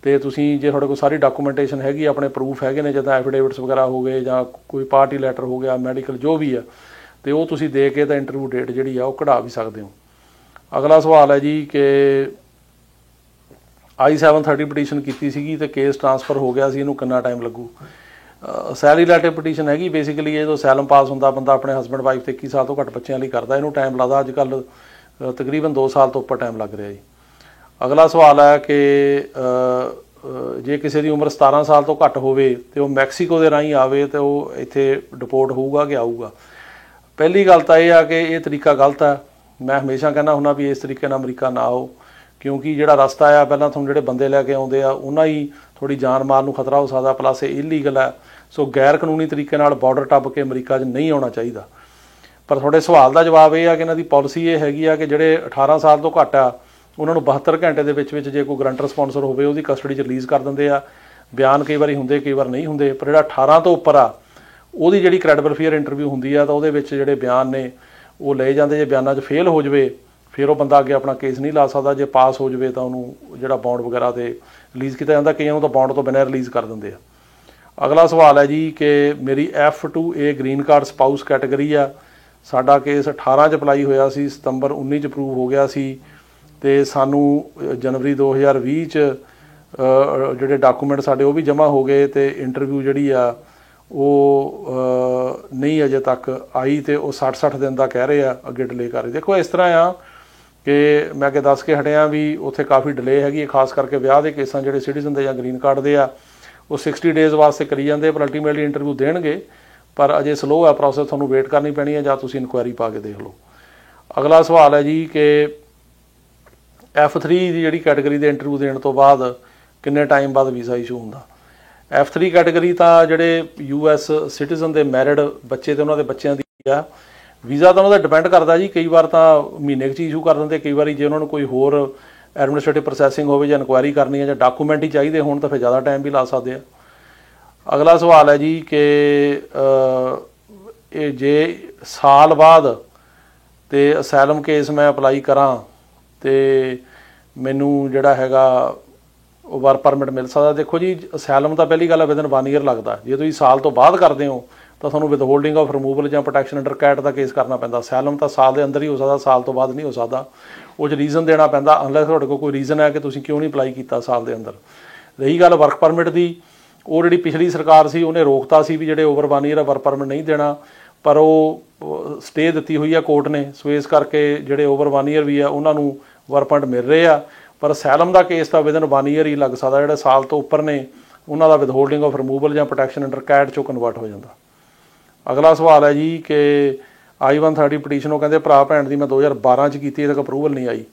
ਤੇ ਤੁਸੀਂ ਜੇ ਤੁਹਾਡੇ ਕੋਲ ਸਾਰੀ ਡਾਕੂਮੈਂਟੇਸ਼ਨ ਹੈਗੀ, ਆਪਣੇ ਪ੍ਰੂਫ ਹੈਗੇ ਨੇ, ਜਿੱਦਾਂ ਐਫੀਡੇਵਿਟਸ ਵਗੈਰਾ ਹੋ ਗਏ, ਜਾਂ ਕੋਈ ਪਾਰਟੀ ਲੈਟਰ ਹੋ ਗਿਆ, ਮੈਡੀਕਲ ਜੋ ਵੀ ਆ, ਤੇ ਉਹ ਤੁਸੀਂ ਦੇ ਕੇ ਤਾਂ ਇੰਟਰਵਿਊ ਡੇਟ ਜਿਹੜੀ ਆ ਉਹ ਕਢਾ ਵੀ ਸਕਦੇ ਹੋ। ਅਗਲਾ ਸਵਾਲ ਹੈ ਜੀ ਕਿ I-730 ਪਟੀਸ਼ਨ ਕੀਤੀ ਸੀਗੀ ਤੇ ਕੇਸ ਟ੍ਰਾਂਸਫਰ ਹੋ ਗਿਆ ਸੀ, ਇਹਨੂੰ ਕਿੰਨਾ ਟਾਈਮ ਲੱਗੂ। ਸੈਲ ਰਿਲੇਟਿਵ ਪਟੀਸ਼ਨ ਹੈਗੀ ਬੇਸਿਕਲੀ। ਇਹ ਜਦੋਂ ਅਸਾਈਲਮ ਪਾਸ ਹੁੰਦਾ, ਬੰਦਾ ਆਪਣੇ ਹਸਬੈਂਡ ਵਾਈਫ ਤੇ 21 ਸਾਲ ਤੋਂ ਘੱਟ ਬੱਚਿਆਂ ਲਈ ਕਰਦਾ, ਇਹਨੂੰ ਟਾਈਮ ਲੱਗਦਾ ਅੱਜ ਕੱਲ੍ਹ ਤਕਰੀਬਨ 2 ਸਾਲ ਤੋਂ ਉੱਪਰ ਟਾਈਮ ਲੱਗ ਰਿਹਾ ਜੀ। ਅਗਲਾ ਸਵਾਲ ਹੈ ਕਿ ਜੇ ਕਿਸੇ ਦੀ ਉਮਰ 17 ਸਾਲ ਤੋਂ ਘੱਟ ਹੋਵੇ ਤੇ ਉਹ ਮੈਕਸੀਕੋ ਦੇ ਰਾਹੀਂ ਆਵੇ, ਤੇ ਉਹ ਇੱਥੇ ਡਿਪੋਰਟ ਹੋਊਗਾ ਕਿ ਆਊਗਾ। ਪਹਿਲੀ ਗੱਲ ਤਾਂ ਇਹ ਆ ਕਿ ਇਹ ਤਰੀਕਾ ਗਲਤ ਹੈ। ਮੈਂ ਹਮੇਸ਼ਾ ਕਹਿੰਦਾ ਹੁੰਦਾ ਵੀ ਇਸ ਤਰੀਕੇ ਨਾਲ ਅਮਰੀਕਾ ਨਾ ਆਓ, ਕਿਉਂਕਿ ਜਿਹੜਾ ਰਸਤਾ ਆ, ਪਹਿਲਾਂ ਤੁਹਾਨੂੰ ਜਿਹੜੇ ਬੰਦੇ ਲੈ ਕੇ ਆਉਂਦੇ ਆ ਉਹਨਾਂ ਹੀ ਥੋੜ੍ਹੀ ਜਾਨ ਮਾਲ ਨੂੰ ਖਤਰਾ ਹੋ ਸਕਦਾ, ਪਲੱਸ ਇਹ ਇਲੀਗਲ ਹੈ। ਸੋ ਗੈਰ ਕਾਨੂੰਨੀ ਤਰੀਕੇ ਨਾਲ ਬਾਰਡਰ ਟੱਪ ਕੇ ਅਮਰੀਕਾ 'ਚ ਨਹੀਂ ਆਉਣਾ ਚਾਹੀਦਾ। ਪਰ ਤੁਹਾਡੇ ਸਵਾਲ ਦਾ ਜਵਾਬ ਇਹ ਆ ਕਿ ਇਹਨਾਂ ਦੀ ਪਾਲਿਸੀ ਇਹ ਹੈਗੀ ਆ ਕਿ ਜਿਹੜੇ 18 ਸਾਲ ਤੋਂ ਘੱਟ ਆ ਉਹਨਾਂ ਨੂੰ 72 ਘੰਟੇ ਦੇ ਵਿੱਚ ਜੇ ਕੋਈ ਗਰੰਟਰ ਸਪਾਂਸਰ ਹੋਵੇ ਉਹਦੀ ਕਸਟਡੀ 'ਚ ਰਿਲੀਜ਼ ਕਰ ਦਿੰਦੇ ਆ। ਬਿਆਨ ਕਈ ਵਾਰੀ ਹੁੰਦੇ, ਕਈ ਵਾਰ ਨਹੀਂ ਹੁੰਦੇ, ਪਰ ਜਿਹੜਾ 18 ਤੋਂ ਉੱਪਰ ਆ ਉਹਦੀ ਜਿਹੜੀ ਕ੍ਰੈਡੀਬਲ ਫੇਅਰ ਇੰਟਰਵਿਊ ਹੁੰਦੀ ਆ, ਤਾਂ ਉਹਦੇ ਵਿੱਚ ਜਿਹੜੇ ਬਿਆਨ ਨੇ ਉਹ ਲਏ ਜਾਂਦੇ। ਜੇ ਬਿਆਨਾਂ 'ਚ ਫੇਲ ਹੋ ਜਾਵੇ ਫਿਰ ਉਹ ਬੰਦਾ ਅੱਗੇ ਆਪਣਾ ਕੇਸ ਨਹੀਂ ਲਾ ਸਕਦਾ। ਜੇ ਪਾਸ ਹੋ ਜਾਵੇ ਤਾਂ ਉਹਨੂੰ ਜਿਹੜਾ ਬੌਂਡ ਵਗੈਰਾ 'ਤੇ ਰਿਲੀਜ਼ ਕੀਤਾ ਜਾਂਦਾ, ਕਈਆਂ ਨੂੰ ਤਾਂ ਬੌਂਡ ਤੋਂ ਬਿਨਾਂ ਰਿਲੀਜ਼ ਕਰ ਦਿੰਦੇ ਆ। ਅਗਲਾ ਸਵਾਲ ਹੈ ਜੀ ਕਿ ਮੇਰੀ F2A green card spouse category ਆ। ਸਾਡਾ ਕੇਸ 18 'ਚ ਅਪਲਾਈ ਹੋਇਆ ਸੀ, ਸਤੰਬਰ 19 'ਚ ਅਪਰੂਵ ਹੋ ਗਿਆ ਸੀ, ਤੇ ਸਾਨੂੰ ਜਨਵਰੀ 2020 'ਚ ਜਿਹੜੇ ਡਾਕੂਮੈਂਟ ਸਾਡੇ ਉਹ ਵੀ ਜਮ੍ਹਾਂ ਹੋ ਗਏ, ਤੇ ਇੰਟਰਵਿਊ ਜਿਹੜੀ ਆ ਉਹ ਨਹੀਂ ਅਜੇ ਤੱਕ ਆਈ, ਤੇ ਉਹ 60 ਦਿਨ ਦਾ ਕਹਿ ਰਹੇ ਆ, ਅੱਗੇ ਡਿਲੇ ਕਰ ਰਹੇ। ਦੇਖੋ ਇਸ ਤਰ੍ਹਾਂ ਆ ਕਿ ਮੈਂ ਅੱਗੇ ਦੱਸ ਕੇ ਹਟਿਆ ਵੀ ਉੱਥੇ ਕਾਫੀ ਡਿਲੇ ਹੈਗੀ ਹੈ, ਖਾਸ ਕਰਕੇ ਵਿਆਹ ਦੇ ਕੇਸਾਂ ਜਿਹੜੇ ਸਿਟੀਜ਼ਨ ਦੇ ਜਾਂ ਗ੍ਰੀਨ ਕਾਰਡ ਦੇ ਆ, ਉਹ 60 ਡੇਜ਼ ਵਾਸਤੇ ਕਰੀ ਜਾਂਦੇ, ਪਰ ਅਲਟੀਮੇਟਲੀ ਇੰਟਰਵਿਊ ਦੇਣਗੇ, ਪਰ ਅਜੇ ਸਲੋ ਹੈ ਪ੍ਰੋਸੈਸ, ਤੁਹਾਨੂੰ ਵੇਟ ਕਰਨੀ ਪੈਣੀ ਹੈ, ਜਾਂ ਤੁਸੀਂ ਇਨਕੁਆਇਰੀ ਪਾ ਕੇ ਦੇਖ ਲਓ। ਅਗਲਾ ਸਵਾਲ ਹੈ ਜੀ ਕਿ F3 ਦੀ ਜਿਹੜੀ ਕੈਟਾਗਰੀ ਦੇ ਇੰਟਰਵਿਊ ਦੇਣ ਤੋਂ ਬਾਅਦ ਕਿੰਨੇ ਟਾਈਮ ਬਾਅਦ ਵੀਜ਼ਾ ਇਸ਼ੂ ਹੁੰਦਾ। F3 ਕੈਟਾਗਰੀ ਤਾਂ ਜਿਹੜੇ US ਸਿਟੀਜ਼ਨ ਦੇ ਮੈਰਿਡ ਬੱਚੇ ਤੇ ਉਹਨਾਂ ਦੇ ਬੱਚਿਆਂ ਦੀ ਆ। ਵੀਜ਼ਾ ਤਾਂ ਉਹਨਾਂ ਦਾ ਡਿਪੈਂਡ ਕਰਦਾ ਜੀ, ਕਈ ਵਾਰ ਤਾਂ ਮਹੀਨੇ 'ਚ ਇਸ਼ੂ ਕਰ ਦਿੰਦੇ, ਕਈ ਵਾਰੀ ਜੇ ਉਹਨਾਂ ਨੂੰ ਕੋਈ ਹੋਰ ਐਡਮਿਨਿਸਟ੍ਰੇਟਿਵ ਪ੍ਰੋਸੈਸਿੰਗ ਹੋਵੇ ਜਾਂ ਇਨਕੁਆਇਰੀ ਕਰਨੀ ਹੈ ਜਾਂ ਡਾਕੂਮੈਂਟ ਹੀ ਚਾਹੀਦੇ ਹੋਣ ਤਾਂ ਫਿਰ ਜ਼ਿਆਦਾ ਟਾਈਮ ਵੀ ਲਾ ਸਕਦੇ ਆ। ਅਗਲਾ ਸਵਾਲ ਹੈ ਜੀ ਕਿ ਇਹ ਜੇ ਸਾਲ ਬਾਅਦ ਤੇ ਅਸਾਈਲਮ ਕੇਸ ਮੈਂ ਅਪਲਾਈ ਕਰਾਂ ਤੇ ਮੈਨੂੰ ਜਿਹੜਾ ਹੈਗਾ ਉਹ ਵਰਕ ਪਰਮਿਟ ਮਿਲ ਸਕਦਾ। ਦੇਖੋ ਜੀ, ਅਸਾਈਲਮ ਤਾਂ ਪਹਿਲੀ ਗੱਲ ਹੈ ਵਿਦਨ 1 ਈਅਰ ਲੱਗਦਾ। ਜੇ ਤੁਸੀਂ ਸਾਲ ਤੋਂ ਬਾਅਦ ਕਰਦੇ ਹੋ ਤਾਂ ਤੁਹਾਨੂੰ ਵਿਦ ਹੋਲਡਿੰਗ ਆਫ ਰਿਮੂਵਲ ਜਾਂ ਪ੍ਰੋਟੈਕਸ਼ਨ ਅੰਡਰ ਕੈਟ ਦਾ ਕੇਸ ਕਰਨਾ ਪੈਂਦਾ। ਅਸਾਈਲਮ ਤਾਂ ਸਾਲ ਦੇ ਅੰਦਰ ਹੀ ਹੋ ਸਕਦਾ, ਸਾਲ ਤੋਂ ਬਾਅਦ ਨਹੀਂ ਹੋ ਸਕਦਾ। ਉਹ 'ਚ ਰੀਜ਼ਨ ਦੇਣਾ ਪੈਂਦਾ, ਅਨਲੈਸ ਤੁਹਾਡੇ ਕੋਲ ਕੋਈ ਰੀਜ਼ਨ ਹੈ ਕਿ ਤੁਸੀਂ ਕਿਉਂ ਨਹੀਂ ਅਪਲਾਈ ਕੀਤਾ ਸਾਲ ਦੇ ਅੰਦਰ। ਰਹੀ ਗੱਲ ਵਰਕ ਪਰਮਿਟ ਦੀ, ਉਹ ਜਿਹੜੀ ਪਿਛਲੀ ਸਰਕਾਰ ਸੀ ਉਹਨੇ ਰੋਕਤਾ ਸੀ ਵੀ ਜਿਹੜੇ ਓਵਰ 1 ਈਅਰ ਵਰਕ ਪਰਮਿਟ ਨਹੀਂ ਦੇਣਾ, ਪਰ ਉਹ ਸਟੇ ਦਿੱਤੀ ਹੋਈ ਆ ਕੋਰਟ ਨੇ। ਸੋ ਇਸ ਕਰਕੇ ਜਿਹੜੇ ਓਵਰ 1 ਈਅਰ ਵੀ ਆ ਉਹਨਾਂ ਨੂੰ ਵਰਕ ਪਰਮਿਟ ਮਿਲ ਰਹੇ ਆ, ਪਰ ਅਸਾਈਲਮ ਦਾ ਕੇਸ ਤਾਂ ਵਿਦਨ 1 ਈਅਰ ਹੀ ਲੱਗ ਸਕਦਾ। ਜਿਹੜੇ ਸਾਲ ਤੋਂ ਉੱਪਰ ਨੇ ਉਹਨਾਂ ਦਾ ਵਿਦ ਹੋਲਡਿੰਗ ਆਫ ਰਿਮੂਵਲ ਜਾਂ ਪ੍ਰੋਟੈਕਸ਼ਨ ਅੰਡਰ ਕੈਟ 'ਚੋਂ ਕਨਵਰਟ ਹੋ ਜਾਂਦਾ। ਅਗਲਾ ਸਵਾਲ ਹੈ ਜੀ ਕਿ I-130 ਪਟੀਸ਼ਨ ਉਹ ਕਹਿੰਦੇ ਭਰਾ ਭੈਣ ਦੀ ਮੈਂ 2012 'ਚ ਕੀਤੀ, ਇਹਦੇ ਤੱਕ ਅਪਰੂਵਲ ਨਹੀਂ ਆਈ।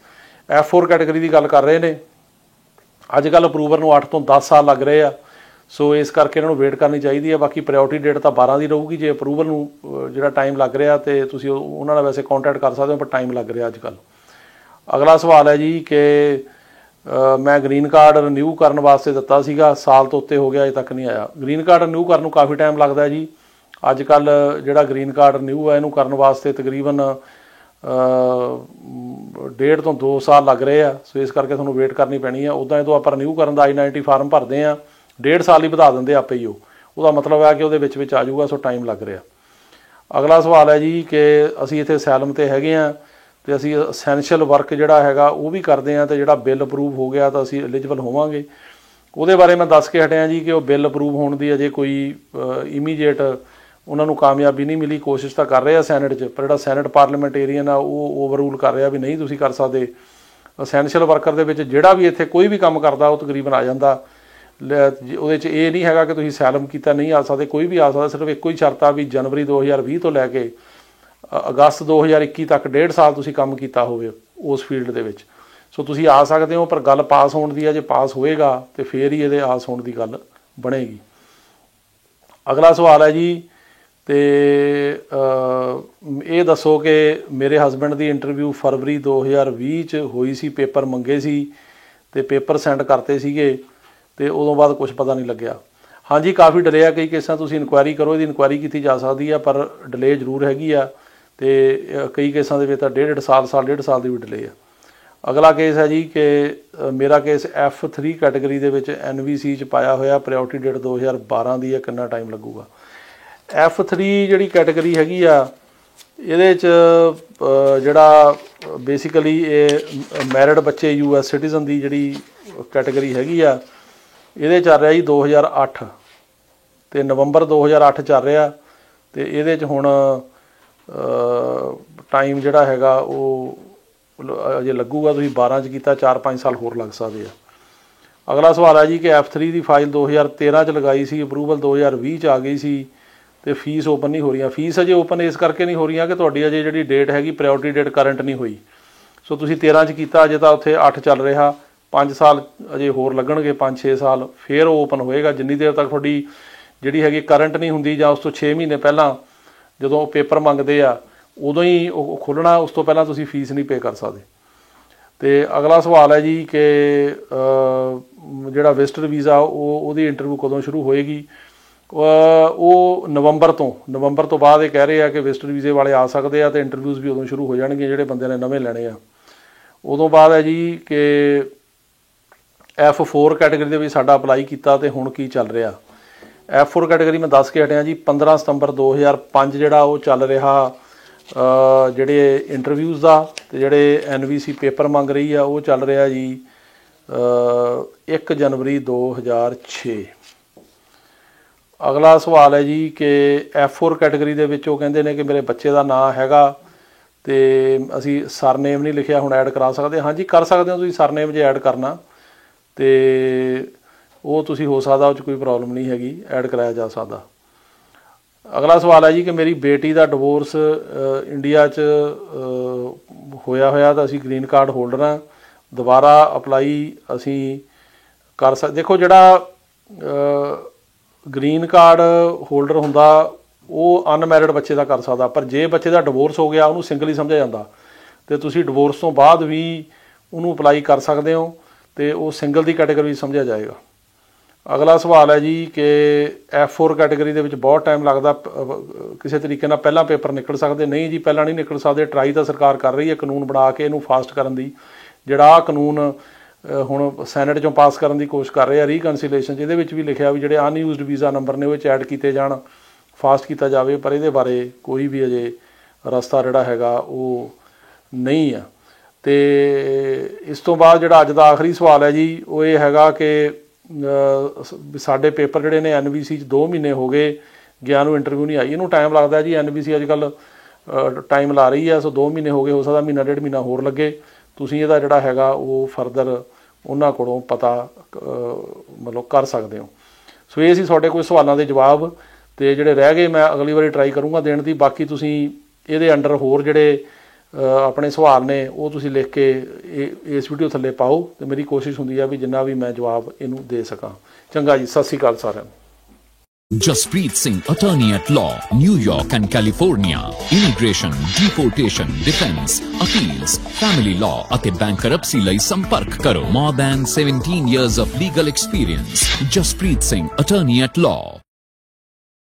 F4 ਕੈਟਾਗਰੀ ਦੀ ਗੱਲ ਕਰ ਰਹੇ ਨੇ। ਅੱਜ ਕੱਲ੍ਹ ਅਪਰੂਵਲ ਨੂੰ 8 ਤੋਂ 10 ਸਾਲ ਲੱਗ ਰਹੇ ਆ, ਸੋ ਇਸ ਕਰਕੇ ਇਹਨਾਂ ਨੂੰ ਵੇਟ ਕਰਨੀ ਚਾਹੀਦੀ ਹੈ। ਬਾਕੀ ਪ੍ਰਾਇਓਰਟੀ ਡੇਟ ਤਾਂ 12 ਦੀ ਰਹੂਗੀ। ਜੇ ਅਪਰੂਵਲ ਨੂੰ ਜਿਹੜਾ ਟਾਈਮ ਲੱਗ ਰਿਹਾ ਤੇ ਤੁਸੀਂ ਉਹਨਾਂ ਨਾਲ ਵੈਸੇ ਕੰਟੈਕਟ ਕਰ ਸਕਦੇ ਹੋ, ਪਰ ਟਾਈਮ ਲੱਗ ਰਿਹਾ ਅੱਜ ਕੱਲ੍ਹ। ਅਗਲਾ ਸਵਾਲ ਹੈ ਜੀ ਕਿ ਮੈਂ ਗ੍ਰੀਨ ਕਾਰਡ ਰਿਨਿਊ ਕਰਨ ਵਾਸਤੇ ਦਿੱਤਾ ਸੀਗਾ, ਸਾਲ ਤੋਂ ਉੱਤੇ ਹੋ ਗਿਆ, ਅਜੇ ਤੱਕ ਨਹੀਂ ਆਇਆ। ਗ੍ਰੀਨ ਕਾਰਡ ਰਿਨਿਊ ਕਰਨ ਨੂੰ ਕਾਫੀ ਟਾਈਮ ਲੱਗਦਾ ਜੀ। ਅੱਜ ਕੱਲ੍ਹ ਜਿਹੜਾ ਗ੍ਰੀਨ ਕਾਰਡ ਰਿਨਿਊ ਹੈ ਇਹਨੂੰ ਕਰਨ ਵਾਸਤੇ ਤਕਰੀਬਨ 1.5 ਤੋਂ 2 ਸਾਲ ਲੱਗ ਰਹੇ ਆ, ਸੋ ਇਸ ਕਰਕੇ ਤੁਹਾਨੂੰ ਵੇਟ ਕਰਨੀ ਪੈਣੀ ਆ। ਉੱਦਾਂ ਜਦੋਂ ਆਪਾਂ ਰਿਨਿਊ ਕਰਨ ਦਾ I-90 ਫਾਰਮ ਭਰਦੇ ਆ 1.5 ਸਾਲ ਹੀ ਵਧਾ ਦਿੰਦੇ ਆਪੇ ਹੀ, ਉਹਦਾ ਮਤਲਬ ਹੈ ਕਿ ਉਹਦੇ ਵਿੱਚ ਆ ਜਾਊਗਾ, ਸੋ ਟਾਈਮ ਲੱਗ ਰਿਹਾ। ਅਗਲਾ ਸਵਾਲ ਹੈ ਜੀ ਕਿ ਅਸੀਂ ਇੱਥੇ ਅਸਾਈਲਮ 'ਤੇ ਹੈਗੇ ਹਾਂ ਤੇ ਅਸੀਂ ਅਸੈਂਸ਼ੀਅਲ ਵਰਕ ਜਿਹੜਾ ਹੈਗਾ ਉਹ ਵੀ ਕਰਦੇ ਹਾਂ, ਤੇ ਜਿਹੜਾ ਬਿੱਲ ਅਪਰੂਵ ਹੋ ਗਿਆ ਤਾਂ ਅਸੀਂ ਐਲੀਜੀਬਲ ਹੋਵਾਂਗੇ। ਉਹਦੇ ਬਾਰੇ ਮੈਂ ਦੱਸ ਕੇ ਹਟਿਆ ਜੀ ਕਿ ਉਹ ਬਿੱਲ ਅਪਰੂਵ ਹੋਣ ਦੀ ਅਜੇ ਕੋਈ ਇਮੀਡੀਏਟ ਉਹਨਾਂ ਨੂੰ ਕਾਮਯਾਬੀ ਨਹੀਂ ਮਿਲੀ। ਕੋਸ਼ਿਸ਼ ਤਾਂ ਕਰ ਰਹੇ ਆ ਸੈਨੇਟ 'ਚ, ਪਰ ਜਿਹੜਾ ਸੈਨੇਟ ਪਾਰਲੀਮੈਂਟੇਰੀਅਨ ਆ ਉਹ ਓਵਰਰੂਲ ਕਰ ਰਿਹਾ ਵੀ ਨਹੀਂ ਤੁਸੀਂ ਕਰ ਸਕਦੇ। ਅਸੈਂਸ਼ੀਅਲ ਵਰਕਰ ਦੇ ਵਿੱਚ ਜਿਹੜਾ ਵੀ ਇੱਥੇ ਕੋਈ ਵੀ ਕੰਮ ਕਰਦਾ ਉਹ ਤਕਰੀਬਨ ਆ ਜਾਂਦਾ। ਉਹਦੇ 'ਚ ਇਹ ਨਹੀਂ ਹੈਗਾ ਕਿ ਤੁਸੀਂ ਅਸਾਈਲਮ ਕੀਤਾ ਨਹੀਂ ਆ ਸਕਦੇ, ਕੋਈ ਵੀ ਆ ਸਕਦਾ। ਸਿਰਫ ਇੱਕੋ ਹੀ ਸ਼ਰਤ ਆ ਵੀ ਜਨਵਰੀ 2020 ਤੋਂ ਲੈ ਕੇ ਅਗਸਤ 2021 ਤੱਕ 1.5 ਸਾਲ ਤੁਸੀਂ ਕੰਮ ਕੀਤਾ ਹੋਵੇ ਉਸ ਫੀਲਡ ਦੇ ਵਿੱਚ, ਸੋ ਤੁਸੀਂ ਆ ਸਕਦੇ ਹੋ। ਪਰ ਗੱਲ ਪਾਸ ਹੋਣ ਦੀ ਹੈ, ਜੇ ਪਾਸ ਹੋਏਗਾ ਤੇ ਫੇਰ ਹੀ ਇਹਦੇ ਆਸ ਹੋਣ ਦੀ ਗੱਲ ਬਣੇਗੀ। ਅਗਲਾ ਸਵਾਲ ਹੈ ਜੀ ਤੇ ਇਹ ਦੱਸੋ ਕਿ ਮੇਰੇ ਹਸਬੈਂਡ ਦੀ ਇੰਟਰਵਿਊ ਫਰਵਰੀ 2020 'ਚ ਹੋਈ ਸੀ, ਪੇਪਰ ਮੰਗੇ ਸੀ ਤੇ ਪੇਪਰ ਸੈਂਡ ਕਰਤੇ ਸੀਗੇ ਤੇ ਉਦੋਂ ਬਾਅਦ ਕੁਝ ਪਤਾ ਨਹੀਂ ਲੱਗਿਆ। ਹਾਂਜੀ, ਕਾਫੀ ਡਿਲੇ ਆ। ਕਈ ਕੇਸਾਂ ਤੁਸੀਂ ਇਨਕੁਆਇਰੀ ਕਰੋ, ਇਹਦੀ ਇਨਕੁਆਇਰੀ ਕੀਤੀ ਜਾ ਸਕਦੀ ਆ, ਪਰ ਡਿਲੇ ਜ਼ਰੂਰ ਹੈਗੀ ਆ ਤੇ ਕਈ ਕੇਸਾਂ ਦੇ ਵਿੱਚ ਤਾਂ 1.5 ਸਾਲ 1.5 ਸਾਲ ਦੀ ਵੀ ਡਿਲੇ ਆ। ਅਗਲਾ ਕੇਸ ਹੈ ਜੀ ਕਿ ਮੇਰਾ ਕੇਸ F3 ਕੈਟਾਗਰੀ ਦੇ ਵਿੱਚ NVC 'ਚ ਪਾਇਆ ਹੋਇਆ, ਪ੍ਰਾਇਓਰਟੀ ਡੇਟ 2012 ਦੀ ਹੈ, ਕਿੰਨਾ ਟਾਈਮ ਲੱਗੂਗਾ? F3 ਜਿਹੜੀ ਕੈਟਾਗਰੀ ਹੈਗੀ ਆ ਇਹਦੇ 'ਚ ਜਿਹੜਾ ਬੇਸਿਕਲੀ ਇਹ ਮੈਰਿਡ ਬੱਚੇ US ਸਿਟੀਜ਼ਨ ਦੀ ਜਿਹੜੀ ਕੈਟਾਗਰੀ ਹੈਗੀ ਆ, ਇਹਦੇ ਚੱਲ ਰਿਹਾ ਜੀ 2008 ਤੇ ਨਵੰਬਰ 2008 ਚੱਲ ਰਿਹਾ ਤੇ ਇਹਦੇ 'ਚ ਹੁਣ ਟਾਈਮ ਜਿਹੜਾ ਹੈਗਾ ਉਹ ਅਜੇ ਲੱਗੂਗਾ। ਤੁਸੀਂ 12 'ਚ ਕੀਤਾ, 4-5 ਸਾਲ ਹੋਰ ਲੱਗ ਸਕਦੇ ਆ। ਅਗਲਾ ਸਵਾਲ ਹੈ ਜੀ ਕਿ F3 ਦੀ ਫਾਈਲ 2013 'ਚ ਲਗਾਈ ਸੀ, ਅਪਰੂਵਲ 2020 'ਚ ਆ ਗਈ ਸੀ ਤੇ ਫੀਸ ਓਪਨ ਨਹੀਂ ਹੋ ਰਹੀਆਂ। ਫੀਸ ਅਜੇ ਓਪਨ ਇਸ ਕਰਕੇ ਨਹੀਂ ਹੋ ਰਹੀਆਂ ਕਿ ਤੁਹਾਡੀ ਅਜੇ ਜਿਹੜੀ ਡੇਟ ਹੈਗੀ ਪ੍ਰਾਇਓਰਟੀ ਡੇਟ ਕਰੰਟ ਨਹੀਂ ਹੋਈ। ਸੋ ਤੁਸੀਂ 13 'ਚ ਕੀਤਾ, ਅਜੇ ਤਾਂ ਉੱਥੇ 8 ਚੱਲ ਰਿਹਾ, 5 ਸਾਲ ਅਜੇ ਹੋਰ ਲੱਗਣਗੇ, 5-6 ਸਾਲ ਫਿਰ ਉਹ ਓਪਨ ਹੋਏਗਾ। ਜਿੰਨੀ ਦੇਰ ਤੱਕ ਤੁਹਾਡੀ ਜਿਹੜੀ ਹੈਗੀ ਕਰੰਟ ਨਹੀਂ ਹੁੰਦੀ ਜਾਂ ਉਸ ਤੋਂ 6 ਮਹੀਨੇ ਪਹਿਲਾਂ ਜਦੋਂ ਪੇਪਰ ਮੰਗਦੇ ਆ ਉਦੋਂ ਹੀ ਉਹ ਖੋਲ੍ਹਣਾ, ਉਸ ਤੋਂ ਪਹਿਲਾਂ ਤੁਸੀਂ ਫੀਸ ਨਹੀਂ ਪੇ ਕਰ ਸਕਦੇ। ਤੇ ਅਗਲਾ ਸਵਾਲ ਹੈ ਜੀ ਕਿ ਜਿਹੜਾ ਵਿਜ਼ਟਰ ਵੀਜ਼ਾ ਉਹਦੀ ਇੰਟਰਵਿਊ ਕਦੋਂ ਸ਼ੁਰੂ ਹੋਏਗੀ? ਉਹ ਨਵੰਬਰ ਤੋਂ ਬਾਅਦ ਇਹ ਕਹਿ ਰਹੇ ਆ ਕਿ ਵਿਜ਼ਟਰ ਵੀਜ਼ੇ ਵਾਲੇ ਆ ਸਕਦੇ ਆ ਤੇ ਇੰਟਰਵਿਊਜ਼ ਵੀ ਉਦੋਂ ਸ਼ੁਰੂ ਹੋ ਜਾਣਗੀਆਂ ਜਿਹੜੇ ਬੰਦੇ ਨੇ ਨਵੇਂ ਲੈਣੇ ਆ। ਉਦੋਂ ਬਾਅਦ ਹੈ ਜੀ ਕਿ F4 ਕੈਟਾਗਰੀ ਦੇ ਵਿੱਚ ਸਾਡਾ ਅਪਲਾਈ ਕੀਤਾ ਤੇ ਹੁਣ ਕੀ ਚੱਲ ਰਿਹਾ? F4 ਕੈਟਾਗਰੀ ਮੈਂ ਦੱਸ ਕੇ ਹਟਿਆ ਜੀ, 15 ਸਤੰਬਰ 2005 ਜਿਹੜਾ ਉਹ ਚੱਲ ਰਿਹਾ ਜਿਹੜੇ ਇੰਟਰਵਿਊਜ਼ ਦਾ, ਤੇ ਜਿਹੜੇ NVC ਪੇਪਰ ਮੰਗ ਰਹੀ ਆ ਉਹ ਚੱਲ ਰਿਹਾ ਜੀ 1 ਜਨਵਰੀ 2006। ਅਗਲਾ ਸਵਾਲ ਹੈ ਜੀ ਕਿ F4 ਕੈਟਾਗਰੀ ਦੇ ਵਿੱਚ ਉਹ ਕਹਿੰਦੇ ਨੇ ਕਿ ਮੇਰੇ ਬੱਚੇ ਦਾ ਨਾਂ ਹੈਗਾ ਤੇ ਅਸੀਂ ਸਰਨੇਮ ਨਹੀਂ ਲਿਖਿਆ, ਹੁਣ ਐਡ ਕਰਾ ਸਕਦੇ? ਹਾਂਜੀ, ਕਰ ਸਕਦੇ ਹੋ ਤੁਸੀਂ ਸਰਨੇਮ ਜੇ ਐਡ ਕਰਨਾ, ਤੇ ਉਹ ਤੁਸੀਂ ਹੋ ਸਕਦਾ ਉਹ 'ਚ ਕੋਈ ਪ੍ਰੋਬਲਮ ਨਹੀਂ ਹੈਗੀ, ਐਡ ਕਰਾਇਆ ਜਾ ਸਕਦਾ। ਅਗਲਾ ਸਵਾਲ ਹੈ ਜੀ ਕਿ ਮੇਰੀ ਬੇਟੀ ਦਾ ਡਿਵੋਰਸ ਇੰਡੀਆ 'ਚ ਹੋਇਆ ਤਾਂ ਅਸੀਂ ਗ੍ਰੀਨ ਕਾਰਡ ਹੋਲਡਰ ਹਾਂ, ਦੁਬਾਰਾ ਅਪਲਾਈ ਅਸੀਂ ਕਰ ਸਕਦੇ? ਦੇਖੋ, ਜਿਹੜਾ ਗ੍ਰੀਨ ਕਾਰਡ ਹੋਲਡਰ ਹੁੰਦਾ ਉਹ ਅਨਮੈਰਿਡ ਬੱਚੇ ਦਾ ਕਰ ਸਕਦਾ, ਪਰ ਜੇ ਬੱਚੇ ਦਾ ਡਿਵੋਰਸ ਹੋ ਗਿਆ ਉਹਨੂੰ ਸਿੰਗਲ ਹੀ ਸਮਝਿਆ ਜਾਂਦਾ ਤੇ ਤੁਸੀਂ ਡਿਵੋਰਸ ਤੋਂ ਬਾਅਦ ਵੀ ਉਹਨੂੰ ਅਪਲਾਈ ਕਰ ਸਕਦੇ ਹੋ ਤੇ ਉਹ ਸਿੰਗਲ ਦੀ ਕੈਟਾਗਰੀ ਵਿੱਚ ਸਮਝਿਆ ਜਾਏਗਾ। ਅਗਲਾ ਸਵਾਲ ਹੈ ਜੀ ਕਿ F4 ਕੈਟਾਗਰੀ ਦੇ ਵਿੱਚ ਬਹੁਤ ਟਾਈਮ ਲੱਗਦਾ, ਕਿਸੇ ਤਰੀਕੇ ਨਾਲ ਪਹਿਲਾਂ ਪੇਪਰ ਨਿਕਲ ਸਕਦੇ? ਨਹੀਂ ਜੀ, ਪਹਿਲਾਂ ਨਹੀਂ ਨਿਕਲ ਸਕਦੇ। ਟਰਾਈ ਤਾਂ ਸਰਕਾਰ ਕਰ ਰਹੀ ਹੈ ਕਾਨੂੰਨ ਬਣਾ ਕੇ ਇਹਨੂੰ ਫਾਸਟ ਕਰਨ ਦੀ। ਜਿਹੜਾ ਕਾਨੂੰਨ ਹੁਣ ਸੈਨੇਟ 'ਚੋਂ ਪਾਸ ਕਰਨ ਦੀ ਕੋਸ਼ਿਸ਼ ਕਰ ਰਹੇ ਆ ਰੀਕਨਸੀਲੇਸ਼ਨ 'ਚ, ਇਹਦੇ ਵਿੱਚ ਵੀ ਲਿਖਿਆ ਵੀ ਜਿਹੜੇ ਅਨਯੂਜ਼ਡ ਵੀਜ਼ਾ ਨੰਬਰ ਨੇ ਉਹ 'ਚ ਐਡ ਕੀਤੇ ਜਾਣ, ਫਾਸਟ ਕੀਤਾ ਜਾਵੇ, ਪਰ ਇਹਦੇ ਬਾਰੇ ਕੋਈ ਵੀ ਅਜੇ ਰਸਤਾ ਜਿਹੜਾ ਹੈਗਾ ਉਹ ਨਹੀਂ ਆ। ਤੇ ਇਸ ਤੋਂ ਬਾਅਦ ਜਿਹੜਾ ਅੱਜ ਦਾ ਆਖਰੀ ਸਵਾਲ ਹੈ ਜੀ ਉਹ ਇਹ ਹੈਗਾ ਕਿ ਸਾਡੇ ਪੇਪਰ ਜਿਹੜੇ ਨੇ NVC 'ਚ 2 ਮਹੀਨੇ ਹੋ ਗਏ ਗਿਆ ਨੂੰ ਇੰਟਰਵਿਊ ਨਹੀਂ ਆਈ। ਇਹਨੂੰ ਟਾਈਮ ਲੱਗਦਾ ਜੀ, NVC ਅੱਜ ਕੱਲ੍ਹ ਟਾਈਮ ਲਾ ਰਹੀ ਆ, ਸੋ 2 ਮਹੀਨੇ ਹੋ ਗਏ, ਹੋ ਸਕਦਾ ਮਹੀਨਾ 1.5 ਮਹੀਨਾ ਹੋਰ ਲੱਗੇ। ਤੁਸੀਂ ਇਹਦਾ ਜਿਹੜਾ ਹੈਗਾ ਉਹ ਫਰਦਰ ਉਹਨਾਂ ਕੋਲੋਂ ਪਤਾ ਮਤਲਬ ਕਰ ਸਕਦੇ ਹੋ। ਸੋ ਇਹ ਸੀ ਤੁਹਾਡੇ ਕੋਈ ਸਵਾਲਾਂ ਦੇ ਜਵਾਬ, ਤੇ ਜਿਹੜੇ ਰਹਿ ਗਏ ਮੈਂ ਅਗਲੀ ਵਾਰੀ ਟਰਾਈ ਕਰੂੰਗਾ ਦੇਣ ਦੀ। ਬਾਕੀ ਤੁਸੀਂ ਇਹਦੇ ਅੰਡਰ ਹੋਰ ਜਿਹੜੇ ਆਪਣੇ ਸਵਾਲ ਨੇ ਉਹ ਤੁਸੀਂ ਲਿਖ ਕੇ ਇਸ ਵੀਡੀਓ ਥੱਲੇ ਪਾਓ ਤੇ ਮੇਰੀ ਕੋਸ਼ਿਸ਼ ਹੁੰਦੀ ਆ ਵੀ ਜਿੰਨਾ ਵੀ ਮੈਂ ਜਵਾਬ ਇਹਨੂੰ ਦੇ ਸਕਾਂ। ਚੰਗਾ ਜੀ, ਸਤਿ ਸ਼੍ਰੀ ਅਕਾਲ ਸਾਰਿਆਂ ਨੂੰ। Jaspreet Singh, attorney at law, New York and California. Immigration, deportation, defense, appeals, family law ਅਤੇ bankruptcy ਲਈ ਸੰਪਰਕ ਕਰੋ। More than 17 years of legal experience. Jaspreet Singh, attorney at law.